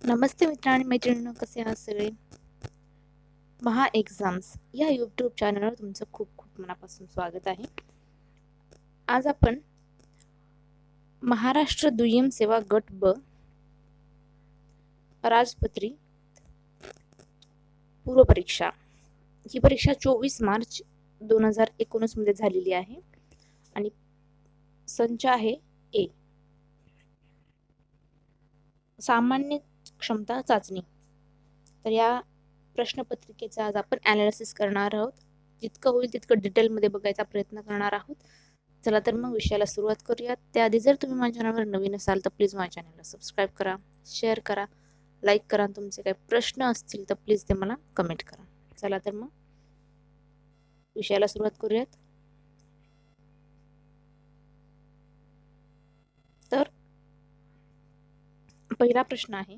नमस्ते मित्र आणि मैत्रिणींनो, कसे आहात सगळे? महा एक्झाम्स या यूट्यूब चॅनलवर तुमचं खूप खूप मनापासून स्वागत आहे. आज आपण महाराष्ट्र दुय्यम सेवा गट ब राजपत्री पूर्व परीक्षा ही परीक्षा 24 मार्च 2019 मध्ये झालेली आहे आणि संच आहे ए, सामान्य क्षमता चाचणी. तर या प्रश्नपत्रिकेचा आज आपण ॲनालिसिस करणार आहोत. जितकं होईल तितकं डिटेलमध्ये बघायचा प्रयत्न करणार आहोत. चला तर मग विषयाला सुरुवात करूयात. त्याआधी जर तुम्ही माझ्या चॅनलवर नवीन असाल तर प्लीज माझ्या चॅनलला सबस्क्राईब करा, शेअर करा, लाईक करा. तुमचे काही प्रश्न असतील तर प्लीज ते मला कमेंट करा. चला तर मग विषयाला सुरुवात करूयात. तर पहिला प्रश्न आहे,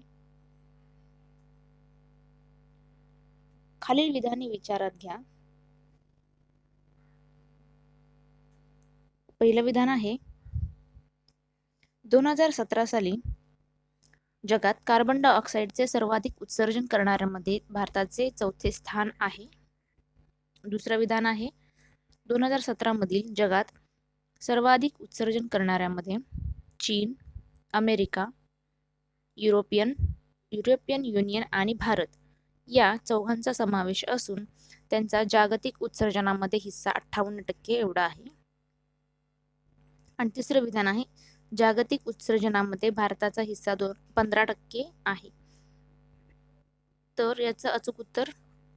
खालील विधाने विचारात घ्या. पहिलं विधान आहे, 2017 साली जगात कार्बन डायऑक्साईडचे सर्वाधिक उत्सर्जन करणाऱ्यांमध्ये भारताचे चौथे स्थान आहे. दुसरं विधान आहे, 2017 मधील जगात सर्वाधिक उत्सर्जन करणाऱ्यांमध्ये चीन, अमेरिका, युरोपियन युनियन आणि भारत या चौघांचा समावेश असून त्यांचा जागतिक उत्सर्जनामध्ये हिस्सा 58% एवढा आहे. आणि तिसरं विधान आहे, जागतिक उत्सर्जनामध्ये भारताचा हिस्सा 15% आहे. तर याचं अचूक उत्तर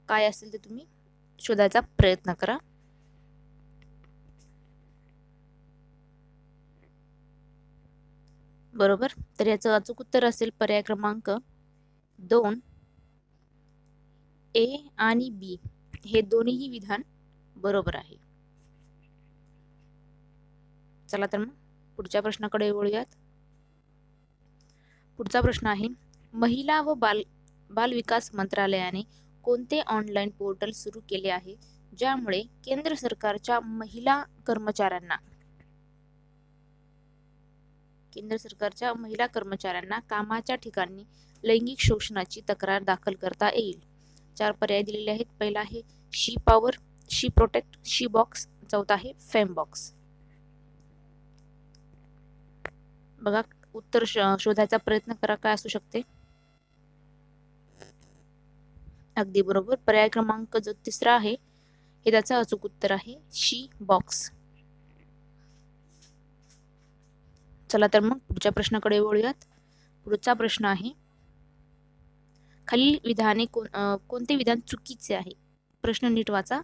काय असेल ते तुम्ही शोधायचा प्रयत्न करा. बरोबर. तर याचं अचूक उत्तर असेल पर्याय क्रमांक 2, ए आणि बी हे दोन्हीही विधान बरोबर आहे. चला तर मग पुढच्या प्रश्नाकडे वळूयात. पुढचा प्रश्न आहे, महिला व बाल विकास मंत्रालयाने कोणते ऑनलाईन पोर्टल सुरू केले आहे ज्यामुळे केंद्र सरकारच्या महिला कर्मचाऱ्यांना कामाच्या ठिकाणी लैंगिक शोषणाची तक्रार दाखल करता येईल. 4 पर्याय दिलेले आहेत. पहिला आहे शी पॉवर, शी प्रोटेक्ट, शी बॉक्स. चौथा आहे फेम बॉक्स. बघा, उत्तर शोधायचा प्रयत्न करा, काय असू शकते. अगदी बरोबर. पर्याय क्रमांक जो तिसरा आहे हे त्याचं अचूक उत्तर आहे, शी बॉक्स. चला तर मग पुढच्या प्रश्नाकडे वळूयात. पुढचा प्रश्न आहे, खालील विधाने कोणते विधान चुकीचे आहे. प्रश्न नीट वाचा.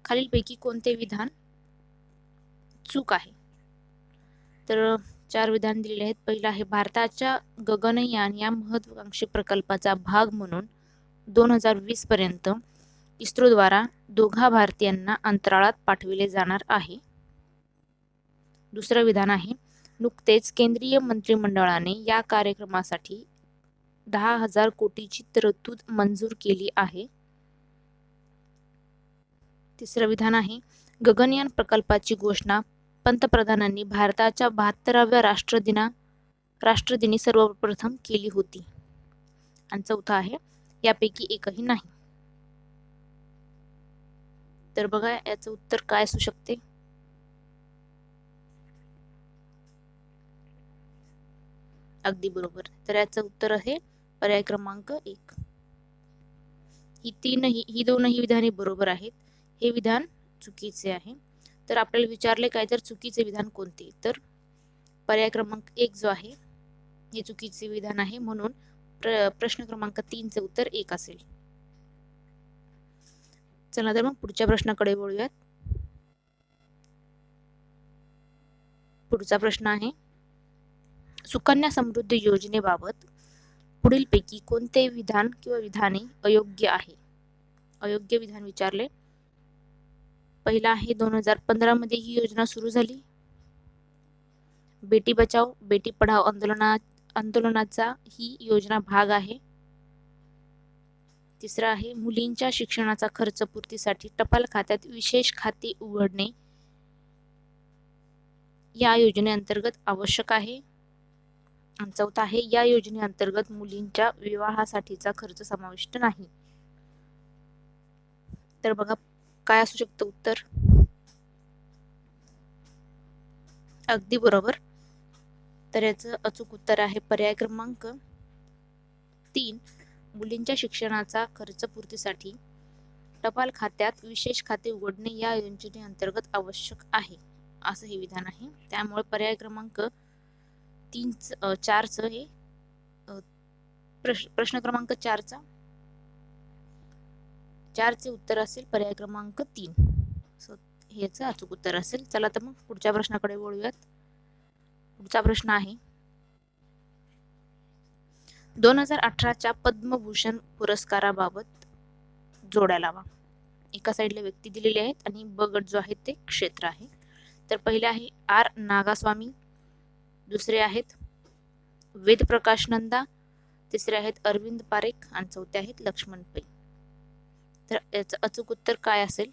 खालीलपैकी कोणते विधान चूक आहे. तर 4 विधान दिलेले आहेत. पहिलं आहे, भारताच्या गगनयान या महत्वाकांक्षी प्रकल्पाचा भाग म्हणून 2020 पर्यंत इस्रोद्वारा 2 भारतीयांना अंतराळात पाठविले जाणार आहे. दुसरं विधान आहे, नुकतेच केंद्रीय मंत्रिमंडळाने या कार्यक्रमासाठी 10,000 कोटीची तरतूद मंजूर केली आहे. तिसरं विधान आहे, गगनयान प्रकल्पाची घोषणा पंतप्रधानांनी भारताच्या 72व्या राष्ट्रदिनी सर्वप्रथम केली होती. आणि चौथा आहे, यापैकी एकही नाही. तर बघा, याचं उत्तर काय असू शकते. अगदी बरोबर. तर याचं उत्तर आहे पर्याय क्रमांक 1. ही दोनही विधाने बरोबर आहेत. हे विधान चुकीचे आहे. तर आपल्याला विचारले काय, तर चुकीचे विधान कोणते. तर पर्याय क्रमांक 1 जो आहे हे चुकीचे विधान आहे, म्हणून प्रश्न क्रमांक 3 चे उत्तर 1 असेल. चला तर मग पुढच्या प्रश्नाकडे वळूयात. पुढचा प्रश्न आहे, सुकन्या समृद्धी योजनेबाबत पुढीलपैकी कोणते विधान किंवा विधाने अयोग्य आहे. अयोग्य विधान विचारले. पहिला आहे, 2015 मध्ये ही योजना सुरू झाली. बेटी बचाओ बेटी पढाओ आंदोलनाचा ही योजना भाग आहे. तिसरा आहे, मुलींच्या शिक्षणाचा खर्च पूर्तीसाठी टपाल खात्यात विशेष खाते उघडणे या योजनेअंतर्गत आवश्यक आहे. आणि चौथा आहे या योजनेअंतर्गत मुलींच्या विवाहासाठीचा खर्च समाविष्ट नाही. तर बघा काय असू शकतं उत्तर. अगदी बरोबर. तर याचं अचूक उत्तर आहे पर्याय क्रमांक 3. मुलींच्या शिक्षणाचा खर्च पूर्तीसाठी टपाल खात्यात विशेष खाते उघडणे या योजनेअंतर्गत आवश्यक आहे, असं हे विधान आहे. त्यामुळे पर्याय क्रमांक 4 च हे प्रश्न क्रमांक 4 चे उत्तर असेल पर्याय क्रमांक 3. हेच अचूक उत्तर असेल. चला तर मग पुढच्या प्रश्नाकडे वळूयात. पुढचा प्रश्न आहे 2018च्या पद्मभूषण पुरस्काराबाबत जोड्या लावा. एका साईडला व्यक्ती दिलेली आहेत आणि ब गट जो आहे ते क्षेत्र आहे. तर पहिले आहे आर नागास्वामी, दुसरे आहेत वेदप्रकाश नंदा, तिसरे आहेत अरविंद पारेख आणि चौथे आहेत लक्ष्मण पै. तर याचं अचूक उत्तर काय असेल.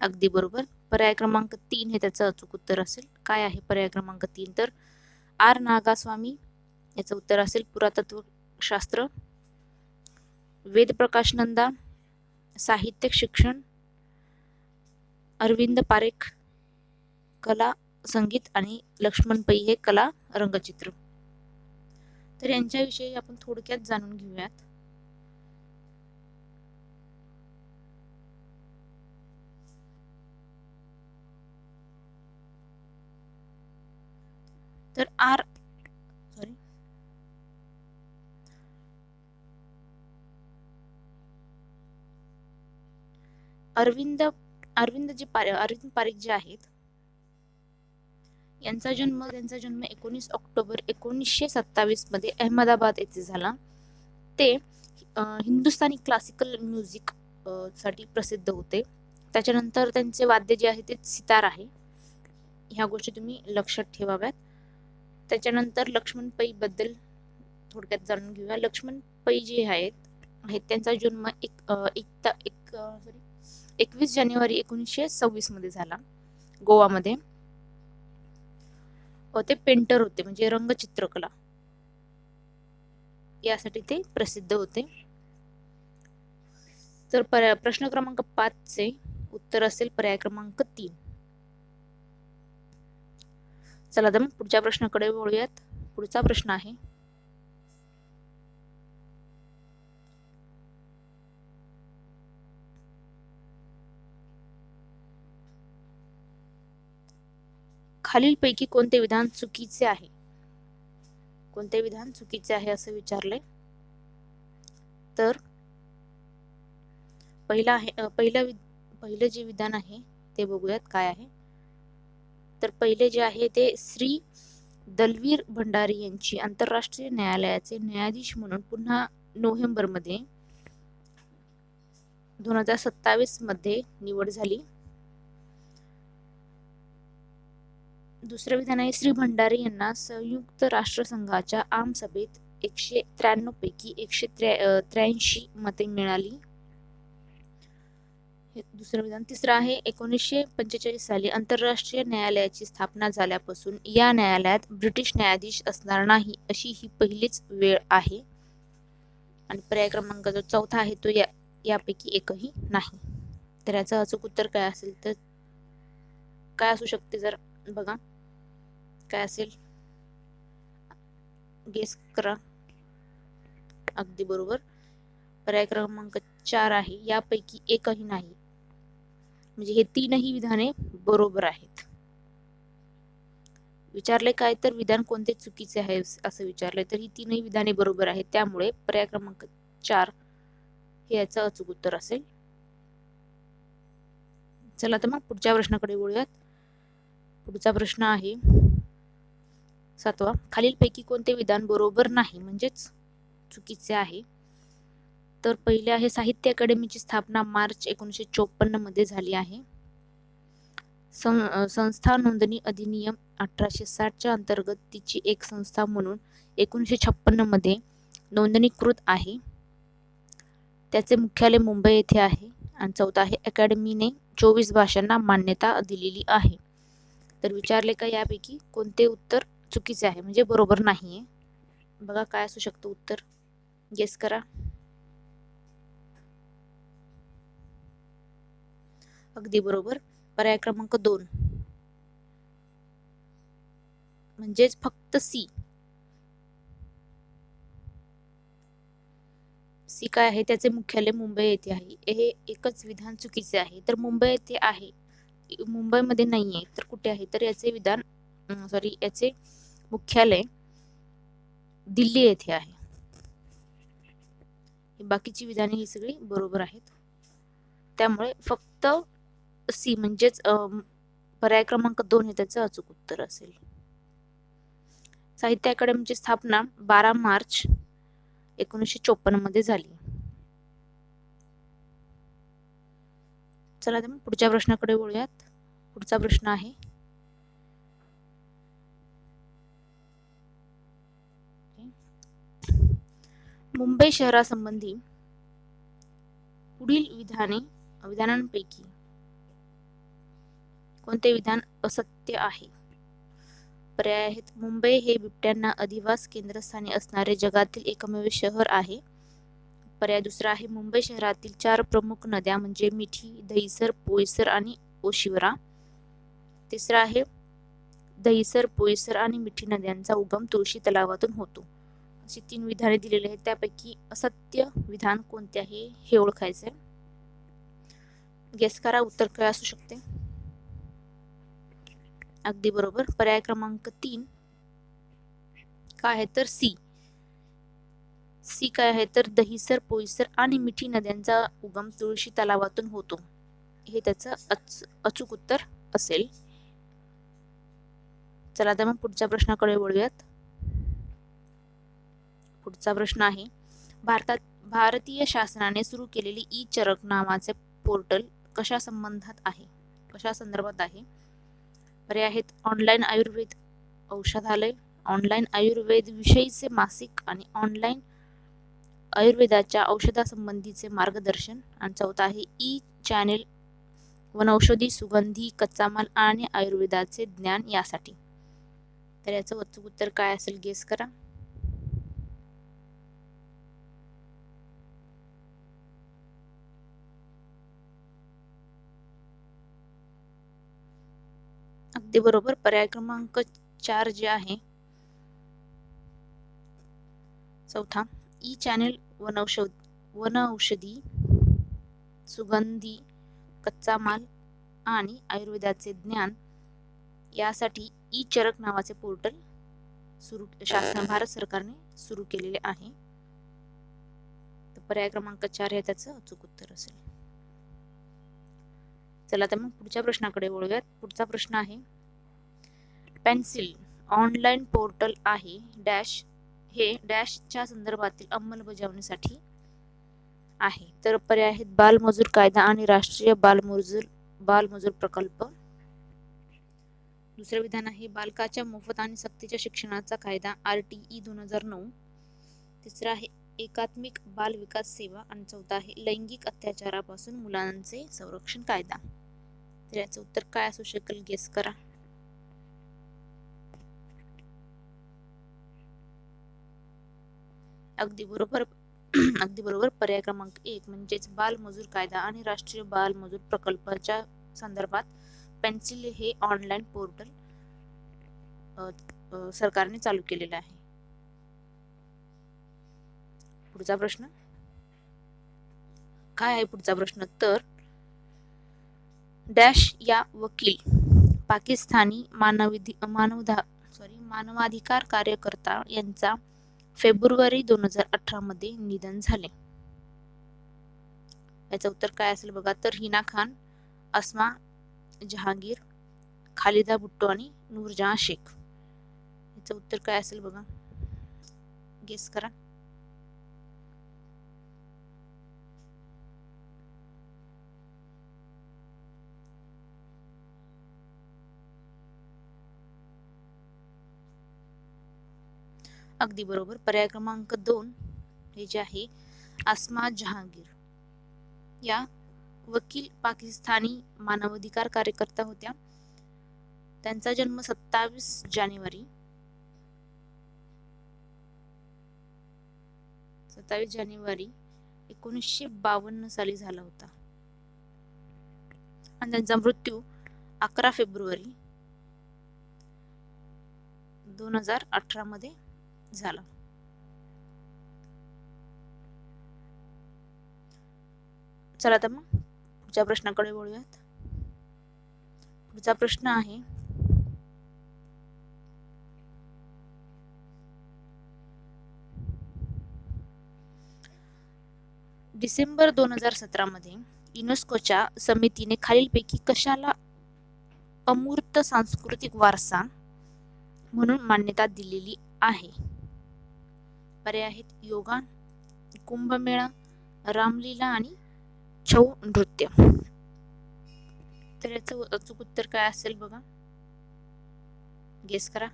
अगदी बरोबर. पर्याय क्रमांक 3 हे त्याचं अचूक उत्तर असेल. काय आहे पर्याय क्रमांक 3 तर आर नागास्वामी याचं उत्तर असेल पुरातत्व शास्त्र, वेदप्रकाश नंदा साहित्य शिक्षण, अरविंद पारेख कला संगीत आणि लक्ष्मण पै हे कला रंगचित्र. तर यांच्याविषयी आपण थोडक्यात जाणून घेऊयात. तर अरविंद पारेख जे आहेत त्यांचा जन्म 19 ऑक्टोबर 1927 मध्ये अहमदाबाद येथे झाला. ते हिंदुस्थानी क्लासिकल म्युझिक साठी प्रसिद्ध होते. त्याच्यानंतर त्यांचे वाद्य जे आहे ते सितार आहे. ह्या गोष्टी तुम्ही लक्षात ठेवाव्यात. त्याच्यानंतर लक्ष्मण पै बद्दल थोडक्यात जाणून घेऊया. लक्ष्मण पै जे आहेत त्यांचा जन्म 21 जानेवारी 1926 मध्ये झाला गोवामध्ये. ते पेंटर होते, म्हणजे रंगचित्रकला यासाठी ते प्रसिद्ध होते. तर प्रश्न क्रमांक 5 चे उत्तर असेल पर्याय क्रमांक 3. चला तर मग पुढच्या प्रश्नाकडे वळूयात. पुढचा प्रश्न आहे खालीलपैकी कोणते विधान चुकीचे आहे. कोणते विधान चुकीचे आहे असं विचारले. तर पहिलं जे विधान आहे ते बघूयात काय आहे. तर पहिले जे आहे ते श्री दलवीर भंडारी यांची आंतरराष्ट्रीय न्यायालयाचे न्यायाधीश म्हणून पुन्हा नोव्हेंबर मध्ये 2027 मध्ये निवड झाली. दुसरे विधान आहे श्री भंडारी यांना संयुक्त राष्ट्रसंघाच्या आमसभेत 193 पैकी 183 मते मिळाली. हे दुसरं विधान. तिसरं आहे 1945 साली आंतरराष्ट्रीय न्यायालयाची स्थापना झाल्यापासून या न्यायालयात ब्रिटिश न्यायाधीश असणार नाही अशी ही पहिलीच वेळ आहे. आणि पर्याय क्रमांक जो चौथा आहे तो यापैकी एकही नाही. तर याचं अचूक उत्तर काय असेल तर काय असू शकते जर बघा काय असेल, गेस करा. अगदी बरोबर. पर्याय क्रमांक 4 आहे यापैकी एकही नाही. म्हणजे हे तीनही विधाने बरोबर आहेत. विचारले काय तर विधान कोणते चुकीचे आहे असं विचारले तर ही तीनही विधाने बरोबर आहेत. त्यामुळे पर्याय क्रमांक 4 हे याचं अचूक उत्तर असेल. चला तर मग पुढच्या प्रश्नाकडे वळूयात. पुढचा प्रश्न आहे 7वा. खालीलपैकी कोणते विधान बरोबर नाही म्हणजेच चुकीचे आहे. तर पहिले आहे साहित्य अकादमीची स्थापना मार्च 1954 मध्ये झाली आहे. संस्था नोंदणी अधिनियम 1860 अंतर्गत तिची एक संस्था म्हणून 1956 मध्ये नोंदणीकृत आहे. त्याचे मुख्यालय मुंबई येथे आहे आणि चौथा आहे अकॅडमीने 24 भाषांना मान्यता दिलेली आहे. तर विचारले का यापैकी कोणते उत्तर चुकीचे आहे म्हणजे बरोबर नाहीये. बघा काय असू शकतं उत्तर, गेस करा. अगदी बरोबर, पर्याय क्रमांक 2 म्हणजेच फक्त सी. सी काय आहे, त्याचे मुख्यालय मुंबई येथे आहे. हे एकच विधान चुकीचे आहे. तर मुंबई येथे आहे, मुंबईमध्ये नाहीये, तर कुठे आहे, तर याचे विधान याचे मुख्यालय दिल्ली येथे आहे. बाकीची विधाने ही सगळी बरोबर आहेत. त्यामुळे फक्त सी म्हणजेच पर्याय क्रमांक 2 हे त्याचं अचूक उत्तर असेल. साहित्य अकादमीची स्थापना 12 मार्च 1954 मध्ये झाली. चला तर मग पुढच्या प्रश्नाकडे वळूयात. पुढचा प्रश्न आहे, मुंबई शहरासंबंधी पुढील विधानांपैकी कोणते विधान असत्य आहे? पर्याय आहेत, मुंबई हे बिबट्यांना अधिवास केंद्रस्थानी असणारे जगातील एकमेव शहर आहे. पर्याय दुसरा आहे, मुंबई शहरातील 4 प्रमुख नद्या म्हणजे मिठी, दहिसर, पोयसर आणि ओशिवरा. तिसरा आहे, दहिसर, पोयसर आणि मिठी नद्यांचा उगम तुळशी तलावातून होतो. अशी 3 विधाने दिलेली आहेत. त्यापैकी असत्य विधान कोणते आहे हे ओळखायचे. गेस करा उत्तर काय असू शकते. अगदी बरोबर, पर्याय क्रमांक 3 काय आहे तर सी. सी काय आहे तर दहिसर, पोयसर आणि मिठी नद्यांचा उगम तुळशी तलावातून होतो, हे त्याचं अचूक उत्तर असेल. चला तर मग पुढच्या प्रश्नाकडे वळूयात. पुढचा प्रश्न आहे, भारतीय शासनाने सुरू केलेली ई चरक नावाचे पोर्टल कशा संदर्भात आहे? पर्याय आहेत, ऑनलाईन आयुर्वेद औषधालय, ऑनलाईन आयुर्वेद विषयीचे मासिक आणि ऑनलाईन आयुर्वेदाच्या औषधासंबंधीचे मार्गदर्शन. आणि चौथा आहे ई चॅनेल वनौषधी, सुगंधी, कच्चा माल आणि आयुर्वेदाचे ज्ञान यासाठी. तर याचं अचूक उत्तर काय असेल, गेस करा. अगदी बरोबर, पर्याय क्रमांक 4 जे आहे चौथा, ई चॅनेल वनौषधी, सुगंधी, कच्चा माल आणि आयुर्वेदाचे ज्ञान यासाठी ई चरक नावाचे पोर्टल भारत सरकारने सुरू केलेले आहे. तर पर्याय क्रमांक 4 हे त्याचं अचूक उत्तर असेल. चला तर मग पुढच्या प्रश्नाकडे वळूयात. पुढचा प्रश्न आहे, पेन्सिल ऑनलाईन पोर्टल आहे डॅश हे डॅशच्या संदर्भातील अंमलबजावणीसाठी आहे. तर पर्याय आहेत, बालमजूर कायदा आणि राष्ट्रीय बालमजूर प्रकल्प. दुसरे विधान आहे, बालकाच्या मोफत आणि सक्तीच्या शिक्षणाचा कायदा RTE 2009. तिसरा आहे, एकात्मिक बाल विकास सेवा. आणि चौथा आहे, लैंगिक अत्याचारापासून मुलांचे संरक्षण कायदा. तर याचं उत्तर काय असू शकेल, गेस करा. अगदी बरोबर, पर्याय क्रमांक 1 म्हणजेच बालमजूर कायदा आणि राष्ट्रीय बालमजूर प्रकल्पाच्या संदर्भात पेन्सिल हे ऑनलाईन पोर्टल सरकारने चालू केलेलं आहे. पुढचा प्रश्न काय आहे? पुढचा प्रश्न तर डॅश या वकील पाकिस्तानी मानवाधिकार कार्यकर्ता यांचा फेब्रुवारी 2018 मध्ये निधन झाले. याचं उत्तर काय असेल बघा. तर हिना खान, अस्मा जहांगीर, खालिदा भुट्टो आणि नूरजहां शेख. याचं उत्तर काय असेल बघा, गेस करा. अगदी बरोबर, पर्याय क्रमांक 2 हे जे आहे अस्मा जहांगीर या वकील पाकिस्तानी मानवाधिकार कार्यकर्ता होत्या. त्यांचा जन्म 27 जानेवारी 1952 साली झाला होता आणि त्यांचा मृत्यू 11 फेब्रुवारी 2018 मध्ये झाला. चला तर मग पुढच्या प्रश्नाकडे वळूयात. पुढचा प्रश्न आहे, डिसेंबर 2017 मध्ये युनेस्कोच्या समितीने खालीलपैकी कशाला अमूर्त सांस्कृतिक वारसा म्हणून मान्यता दिलेली आहे? पर्याय आहेत योगा, कुंभमेळा, रामलीला आणि छऊ नृत्य. तर याचं अचूक उत्तर काय असेल बघा, गेस करा.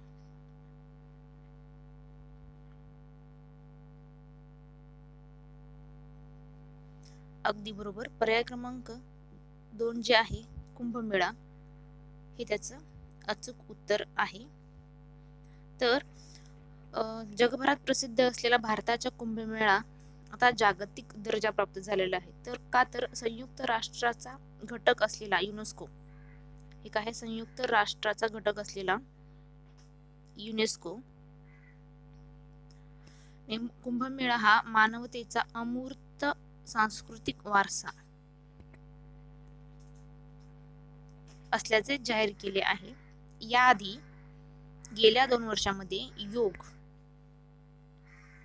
अगदी बरोबर. पर्याय क्रमांक 2 जे आहे कुंभमेळा हे त्याचं अचूक उत्तर आहे. तर जगभरात प्रसिद्ध असलेला भारताचा कुंभमेळा आता जागतिक दर्जा प्राप्त झालेला आहे. तर का तर संयुक्त राष्ट्राचा घटक असलेला युनेस्को, हे काय, संयुक्त राष्ट्राचा घटक असलेला युनेस्को कुंभमेळा हा मानवतेचा अमूर्त सांस्कृतिक वारसा असल्याचे जाहीर केले आहे. याआधी गेल्या 2 वर्षांमध्ये योग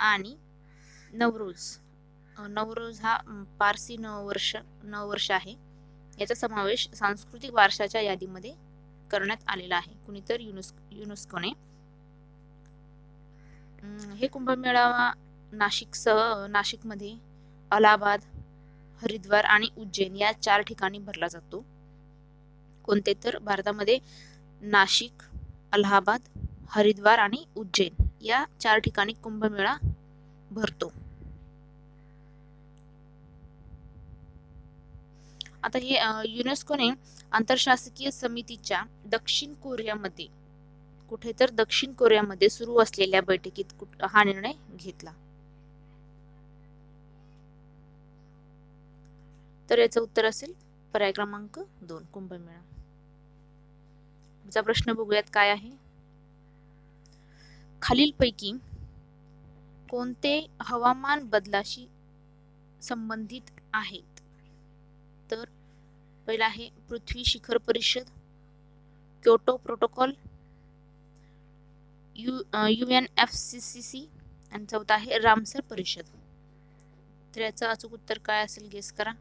आणि नवरोज हा पारसी नववर्ष आहे, याचा समावेश सांस्कृतिक वारशाच्या यादीमध्ये करण्यात आलेला आहे कुणीतर युनेस्कोने. हे कुंभमेळा नाशिकमध्ये अलाहाबाद, हरिद्वार आणि उज्जैन या 4 ठिकाणी भरला जातो. कोणते तर भारतामध्ये नाशिक, अलाहाबाद, हरिद्वार आणि उज्जैन या 4 ठिकाणी कुंभमेळा भरतो. आता हे युनेस्कोने आंतरशासकीय समितीच्या दक्षिण कोरियामध्ये सुरू असलेल्या बैठकीत हा निर्णय घेतला. तर याचं उत्तर असेल पर्याय क्रमांक 2 कुंभमेळा. पुढचा प्रश्न बघूयात काय आहे. खालीलपैकी कोणते हवामान बदलाशी संबंधित आहेत? तर पहिला आहे पृथ्वी शिखर परिषद, क्योटो प्रोटोकॉल, UNFCCC आणि चौथा आहे रामसर परिषद. तर याचं अचूक उत्तर काय असेल गेस करा.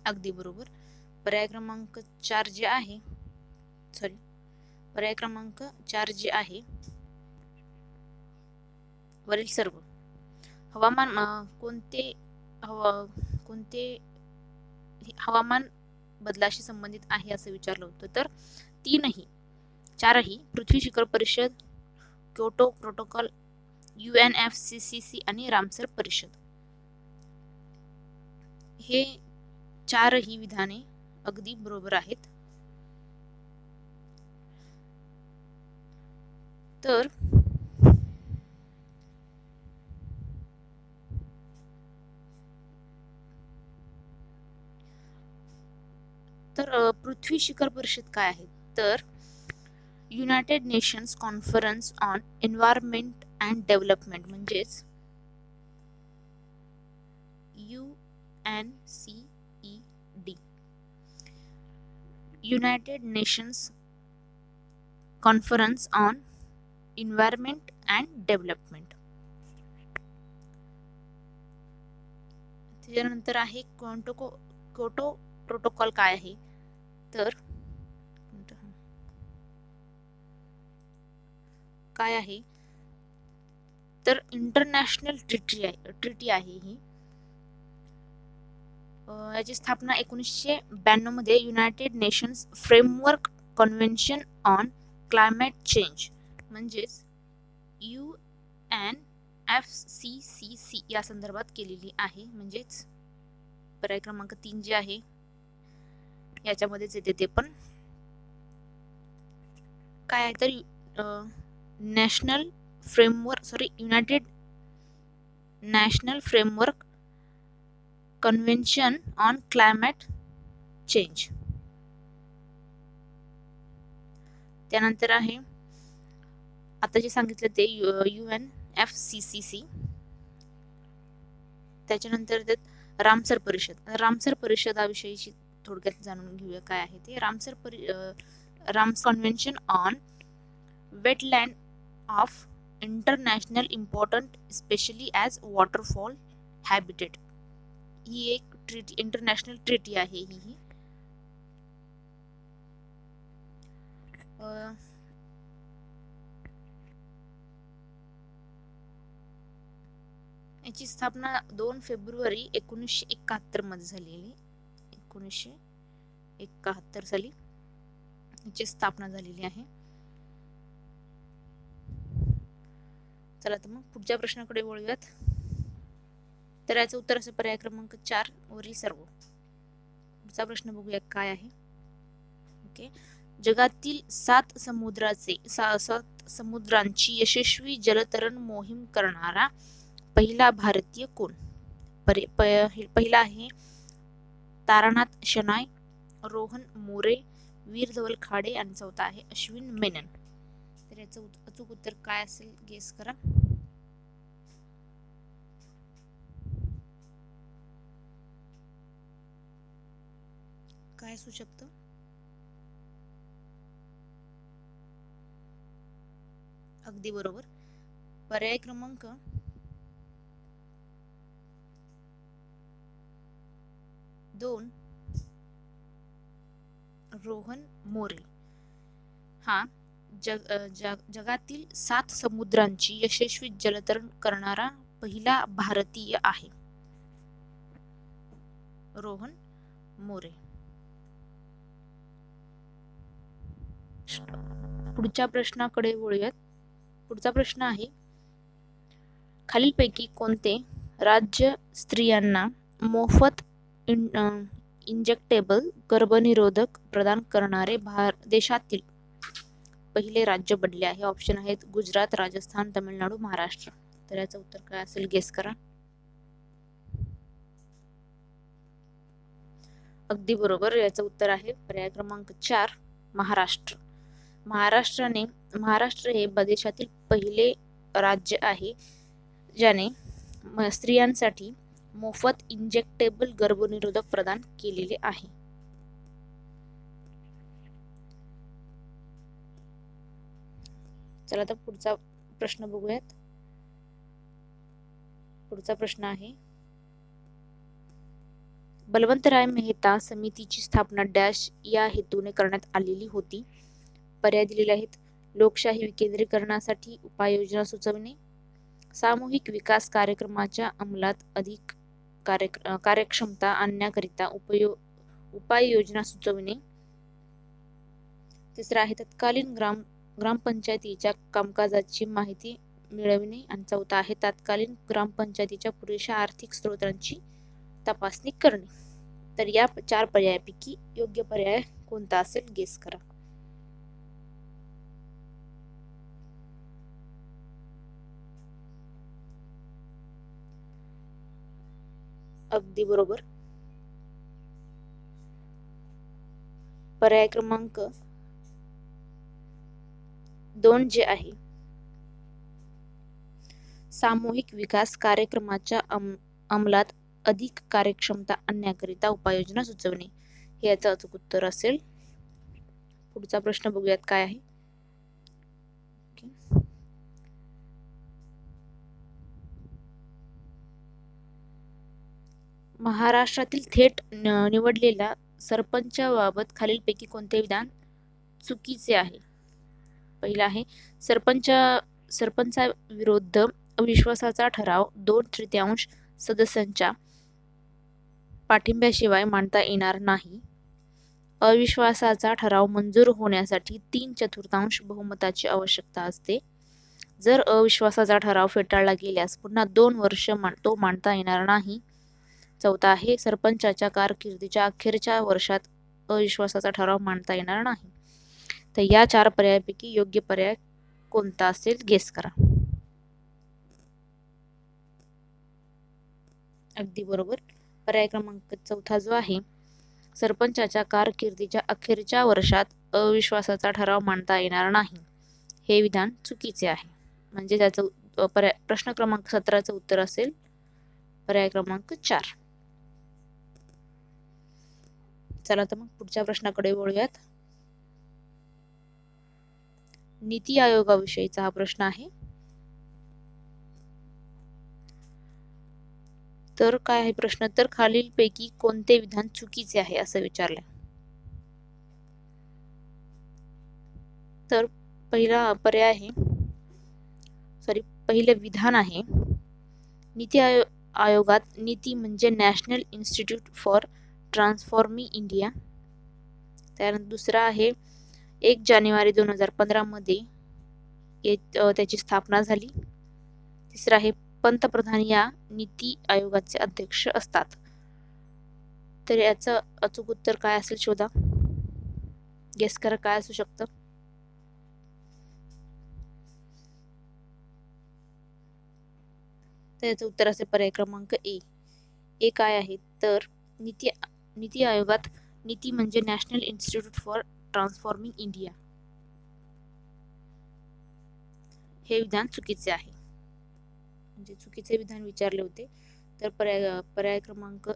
अगदी बरोबर. पर्याय क्रमांक 4 जे आहे वरील सर्व हवामान कोणते हवामान बदलाशी संबंधित आहे असं विचारलं होतं. तर 4ही पृथ्वी शिखर परिषद, क्योटो प्रोटोकॉल, UNFCCC आणि रामसर परिषद हे 4ही विधाने अगदी बरोबर आहेत. तर पृथ्वी शिखर परिषद काय आहे? तर United nations conference on environment and development म्हणजेच UNCED, United nations conference on environment and development. त्याच्यानंतर आहे क्योटो प्रोटोकॉल काय आहे? तर काय आहे तर इंटरनॅशनल ट्रिटी आहे ही. याची स्थापना 1992 मध्ये United nations framework convention on climate change म्हणजेच UNFCCC या संदर्भात केलेली आहे. म्हणजेच पर्याय क्रमांक 3 जे आहे याच्यामध्येच येते ते पण. काय आहे तर United national framework convention on climate change. त्यानंतर आहे आता जे सांगितलं ते UNFCCC. त्याच्यानंतर त्यात रामसर परिषद. रामसर परिषदाविषयीची थोडक्यात जाणून घेऊया काय आहे ते. Ramsar convention on wetland of international important specially as waterfall habitat. ही एक ट्रीटी, इंटरनॅशनल ट्रीटी आहे ही. याची स्थापना 2 फेब्रुवारी 1971 मध्ये झालेली. 1971 साली याची स्थापना झालेली आहे. चला तर मग पुढच्या प्रश्नाकडे वळूयात. तर याचं उत्तर असे पर्याय क्रमांक 4 वरील सर्व. पुढचा प्रश्न बघूया काय आहे. ओके. जगातील 7 समुद्रांची यशस्वी जलतरण मोहीम करणारा पहिला भारतीय कोण? पहिला आहे तारानाथ शनाय, रोहन मोरे, वीर धवल खाडे आणि चौथा आहे अश्विन मेनन. तर याचं अचूक उत्तर काय असेल गेस करा. काय असू शकतं? अगदी बरोबर. पर्याय क्रमांक 2 रोहन मोरे हा जगातील 7 समुद्रांची यशस्वी जलतरण करणारा पहिला भारतीय आहे. रोहन मोरे. पुढच्या प्रश्नाकडे वळूयात. पुढचा प्रश्न आहे खालीलपैकी कोणते राज्य स्त्रियांना मोफत इंजेक्टेबल गर्भनिरोधक प्रदान करणारे देशातील पहिले राज्य बनले आहे? ऑप्शन आहेत गुजरात, राजस्थान, तमिळनाडू, महाराष्ट्र. तर याचं उत्तर काय असेल गेस करा. अगदी बरोबर. याचं उत्तर आहे पर्याय क्रमांक 4 महाराष्ट्र. महाराष्ट्र हे देशातील पहिले राज्य आहे ज्याने स्त्रियांसाठी मोफत इंजेक्टेबल गर्भनिरोधक प्रदान केलेले आहे. चला तर पुढचा प्रश्न बघूयात. पुढचा प्रश्न आहे बलवंतराय मेहता समितीची स्थापना डॅश या हेतूने करण्यात आलेली होती? पर्याय दिलेले आहेत लोकशाही विकेंद्रीकरणासाठी उपाययोजना सुचवणे, सामूहिक विकास कार्यक्रमाच्या अंमलात अधिक कार्यक्षमता आणण्याकरिता उपाययोजना सुचवणे, तिसरा आहे तत्कालीन ग्रामपंचायतीच्या कामकाजाची माहिती मिळविणे आणि चौथा आहे तत्कालीन ग्रामपंचायतीच्या पुरेशा आर्थिक स्रोतांची तपासणी करणे. तर या 4 पर्यायापैकी योग्य पर्याय कोणता असेल गेस करा. अगदी बरोबर. पर्याय क्रमांक 2 जे आहे सामूहिक विकास कार्यक्रमाच्या अंमलात अधिक कार्यक्षमता आणण्याकरिता उपाययोजना सुचवणे हे याचं अचूक उत्तर असेल. पुढचा प्रश्न बघूयात काय आहे. महाराष्ट्रातील थेट निवडलेल्या सरपंचाबाबत खालीलपैकी कोणते विधान चुकीचे आहे? पहिला आहे सरपंचाविरुद्ध अविश्वासाचा ठराव 2/3 सदस्यांच्या पाठिंब्याशिवाय मांडता येणार नाही. अविश्वासाचा ठराव मंजूर होण्यासाठी 3/4 बहुमताची आवश्यकता असते. जर अविश्वासाचा ठराव फेटाळला गेल्यास पुन्हा 2 वर्ष तो मांडता येणार नाही. चौथा आहे, सरपंचाच्या कारकिर्दीच्या अखेरच्या वर्षात अविश्वासाचा ठराव मांडता येणार नाही. तर या 4 पर्यायापैकी योग्य पर्याय कोणता असेल, गेस करा. अगदी बरोबर. पर्याय क्रमांक 4 जो आहे, सरपंचाच्या कारकिर्दीच्या अखेरच्या वर्षात अविश्वासाचा ठराव मांडता येणार नाही, हे विधान चुकीचे आहे. म्हणजे त्याचं प्रश्न क्रमांक 17चं उत्तर असेल पर्याय क्रमांक 4. चला तर मग पुढच्या प्रश्नाकडे वळूयात. नीती आयोगाविषयीचा हा प्रश्न आहे. तर काय आहे प्रश्न, तर खालीलपैकी कोणते विधान चुकीचे आहे असं विचारलंय. तर पहिला पर्याय आहे, पहिले विधान आहे, नीती आयोगात नीती म्हणजे national institute for transforming India. त्यानंतर दुसरा आहे, 1 जानेवारी 2015 मध्ये त्याची स्थापना झाली. तिसरा आहे, पंतप्रधान या नीती आयोगाचे अध्यक्ष असतात. तर याचं अचूक उत्तर काय असेल शोधा, गेस करा काय असू शकतं. तर याचं उत्तर असेल पर्याय क्रमांक ए. काय आहे, तर नीती आयोगात नीती म्हणजे national institute for transforming India, हे विधान चुकीचे आहे. म्हणजे चुकीचे विधान विचारले होते. तर पर्याय क्रमांक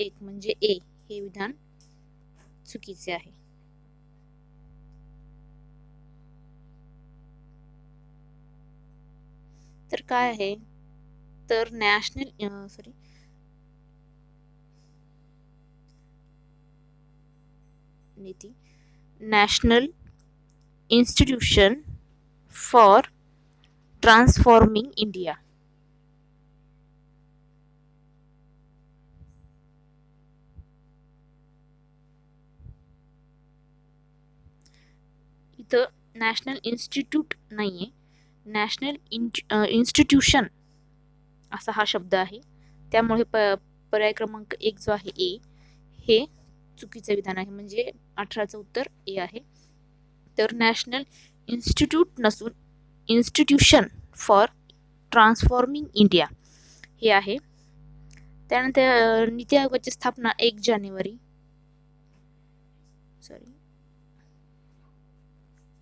1 म्हणजे ए हे विधान चुकीचे आहे. तर काय आहे, तर national institution for transforming India. इथं नॅशनल इन्स्टिट्यूट नाहीये, नॅशनल इन्स्टिट्यूशन असा हा शब्द आहे. त्यामुळे पर्याय क्रमांक 1 जो आहे ए हे चुकीचे विधान आहे. म्हणजे 18चं उत्तर ए आहे. तर नॅशनल इन्स्टिट्यूट नसून इन्स्टिट्यूशन फॉर ट्रान्सफॉर्मिंग इंडिया हे आहे. त्यानंतर नीती आयोगाची स्थापना 1 जानेवारी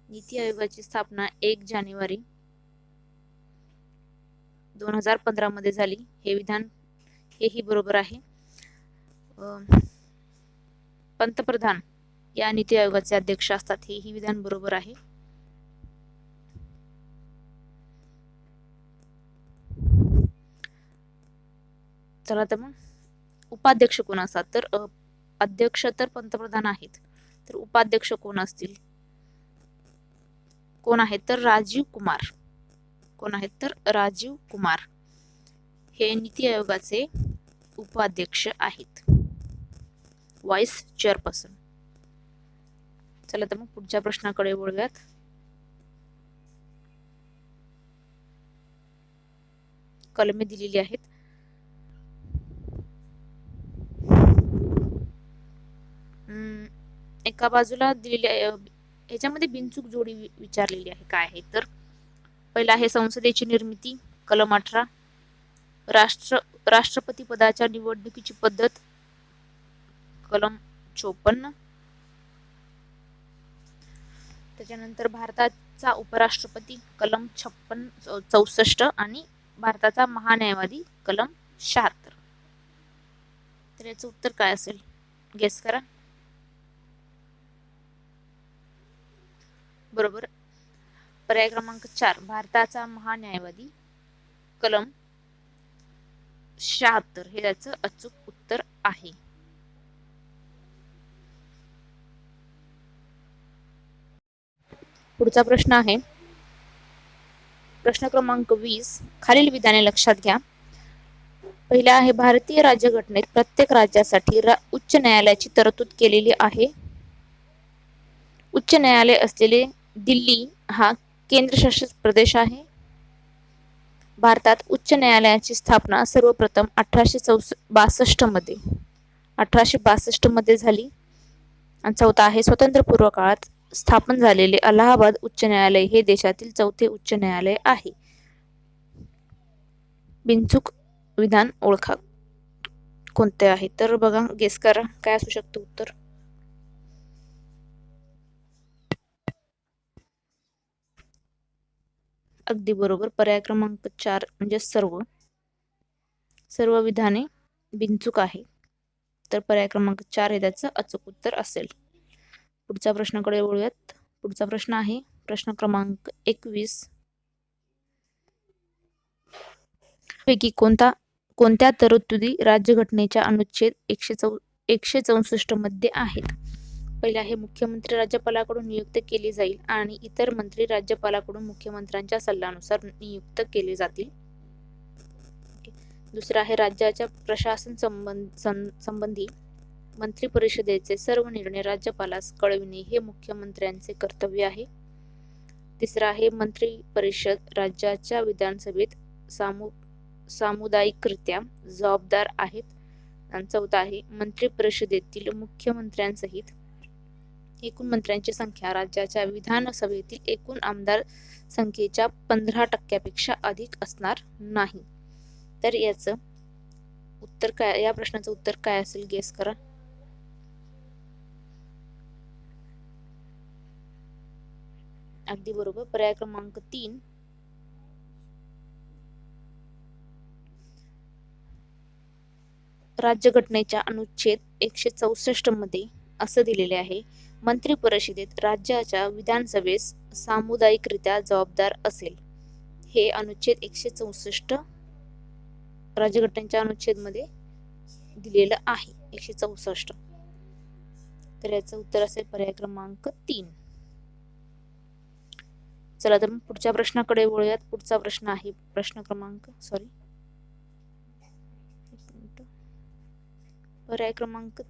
नीती आयोगाची स्थापना 1 जानेवारी 2015 मध्ये झाली. हे विधान हेही बरोबर आहे. पंतप्रधान या नीती आयोगाचे अध्यक्ष असतात, हेही विधान बरोबर आहे. चला तर मग उपाध्यक्ष कोण असतात, तर अध्यक्ष तर पंतप्रधान आहेत, तर उपाध्यक्ष कोण असतील, कोण आहेत, तर राजीव कुमार. कोण आहेत, तर राजीव कुमार हे नीती आयोगाचे उपाध्यक्ष आहेत, व्हाईस चेअरपर्सन. चला तर मग पुढच्या प्रश्नाकडे वळूयात. कलमे दिलेली आहेत. एका बाजूला दिलेली ह्याच्यामध्ये बिनचूक जोडी विचारलेली आहे. काय आहे, तर पहिला आहे संसदेची निर्मिती, कलम 18. राष्ट्रपती पदाच्या निवडणुकीची पद्धत, कलम 54. त्याच्यानंतर भारताचा उपराष्ट्रपती, कलम 64 आणि भारताचा महान्यायवादी, कलम 76. तर याचं उत्तर काय असेल, गेस करा. बरोबर, पर्याय क्रमांक 4 भारताचा महान्यायवादी, कलम 76 हे याचं अचूक उत्तर आहे. पुढचा प्रश्न आहे प्रश्न क्रमांक 20. खालील विधाने लक्षात घ्या. पहिला आहे, भारतीय राज्यघटनेत प्रत्येक राज्यासाठी उच्च न्यायालयाची तरतूद केलेली आहे. उच्च न्यायालय असलेले दिल्ली हा केंद्रशासित प्रदेश आहे. भारतात उच्च न्यायालयाची स्थापना सर्वप्रथम 1862 मध्ये झाली. आणि चौथा आहे स्वतंत्रपूर्व काळात स्थापन झालेले अलाहाबाद उच्च न्यायालय हे देशातील चौथे उच्च न्यायालय आहे. बिनचूक विधान ओळखा. कोणते आहे तर बघा, गेस करा काय असू शकतं उत्तर. अगदी बरोबर, पर्याय क्रमांक 4 म्हणजे सर्व विधाने बिनचूक आहे. तर पर्याय क्रमांक 4 हे त्याचं अचूक उत्तर असेल. पुढच्या प्रश्नाकडे वळूयात. पुढचा प्रश्न आहे प्रश्न क्रमांक 21. पैकी कोणत्या तरतुदी राज्यघटनेच्या अनुच्छेद 164 मध्ये आहेत? पहिले आहे मुख्यमंत्री राज्यपालाकडून नियुक्त केले जाईल आणि इतर मंत्री राज्यपालाकडून मुख्यमंत्र्यांच्या सल्ल्यानुसार नियुक्त केले जातील. दुसरा आहे राज्याच्या प्रशासन संबंधी मंत्री परिषदेचे सर्व निर्णय राज्यपालास कळविणे हे मुख्यमंत्र्यांचे कर्तव्य आहे. तिसरा आहे मंत्री परिषद राज्याच्या विधानसभेत सामुदायिकरित्या जबाबदार आहेत. आणि चौथा आहे मंत्री परिषदेतील मुख्यमंत्र्यांसहित एकूण मंत्र्यांची संख्या राज्याच्या विधानसभेतील एकूण आमदार संख्येच्या 15% अधिक असणार नाही. तर याचं उत्तर काय, या प्रश्नाचं उत्तर काय असेल, गेस करा. अगदी बरोबर, पर्याय क्रमांक 3. राज्यघटनेच्या अनुच्छेद 164 मध्ये असं दिलेले आहे, मंत्री परिषदेत राज्याच्या विधानसभेस सामुदायिकरित्या जबाबदार असेल. हे अनुच्छेद 164 राज्यघटनेच्या अनुच्छेद मध्ये दिलेलं आहे, 164. तर याचं उत्तर असेल पर्याय क्रमांक 3. चला तर मग पुढच्या प्रश्नाकडे वळूयात. पुढचा प्रश्न आहे प्रश्न क्रमांक पर्याय क्रमांक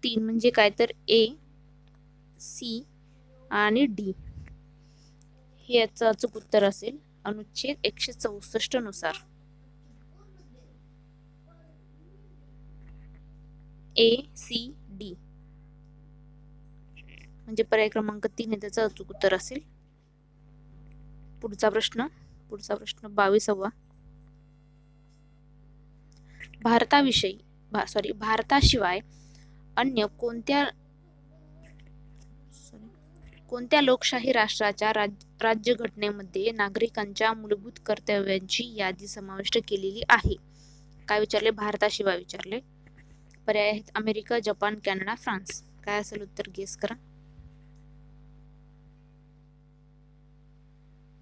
3. म्हणजे काय तर ए, सी आणि डी हे याचं अचूक उत्तर असेल अनुच्छेद 164 नुसार. ए, सी, डी म्हणजे पर्याय क्रमांक 3 हे त्याचं अचूक उत्तर असेल. पुढचा प्रश्न 22वा. भारताशिवाय अन्य कोणत्या लोकशाही राष्ट्राच्या राज्यघटनेमध्ये नागरिकांच्या मूलभूत कर्तव्यांची यादी समाविष्ट केलेली आहे? काय विचारले? भारताशिवाय विचारले. पर्याय आहेत अमेरिका, जपान, कॅनडा, फ्रान्स. काय असेल उत्तर, गेस करा.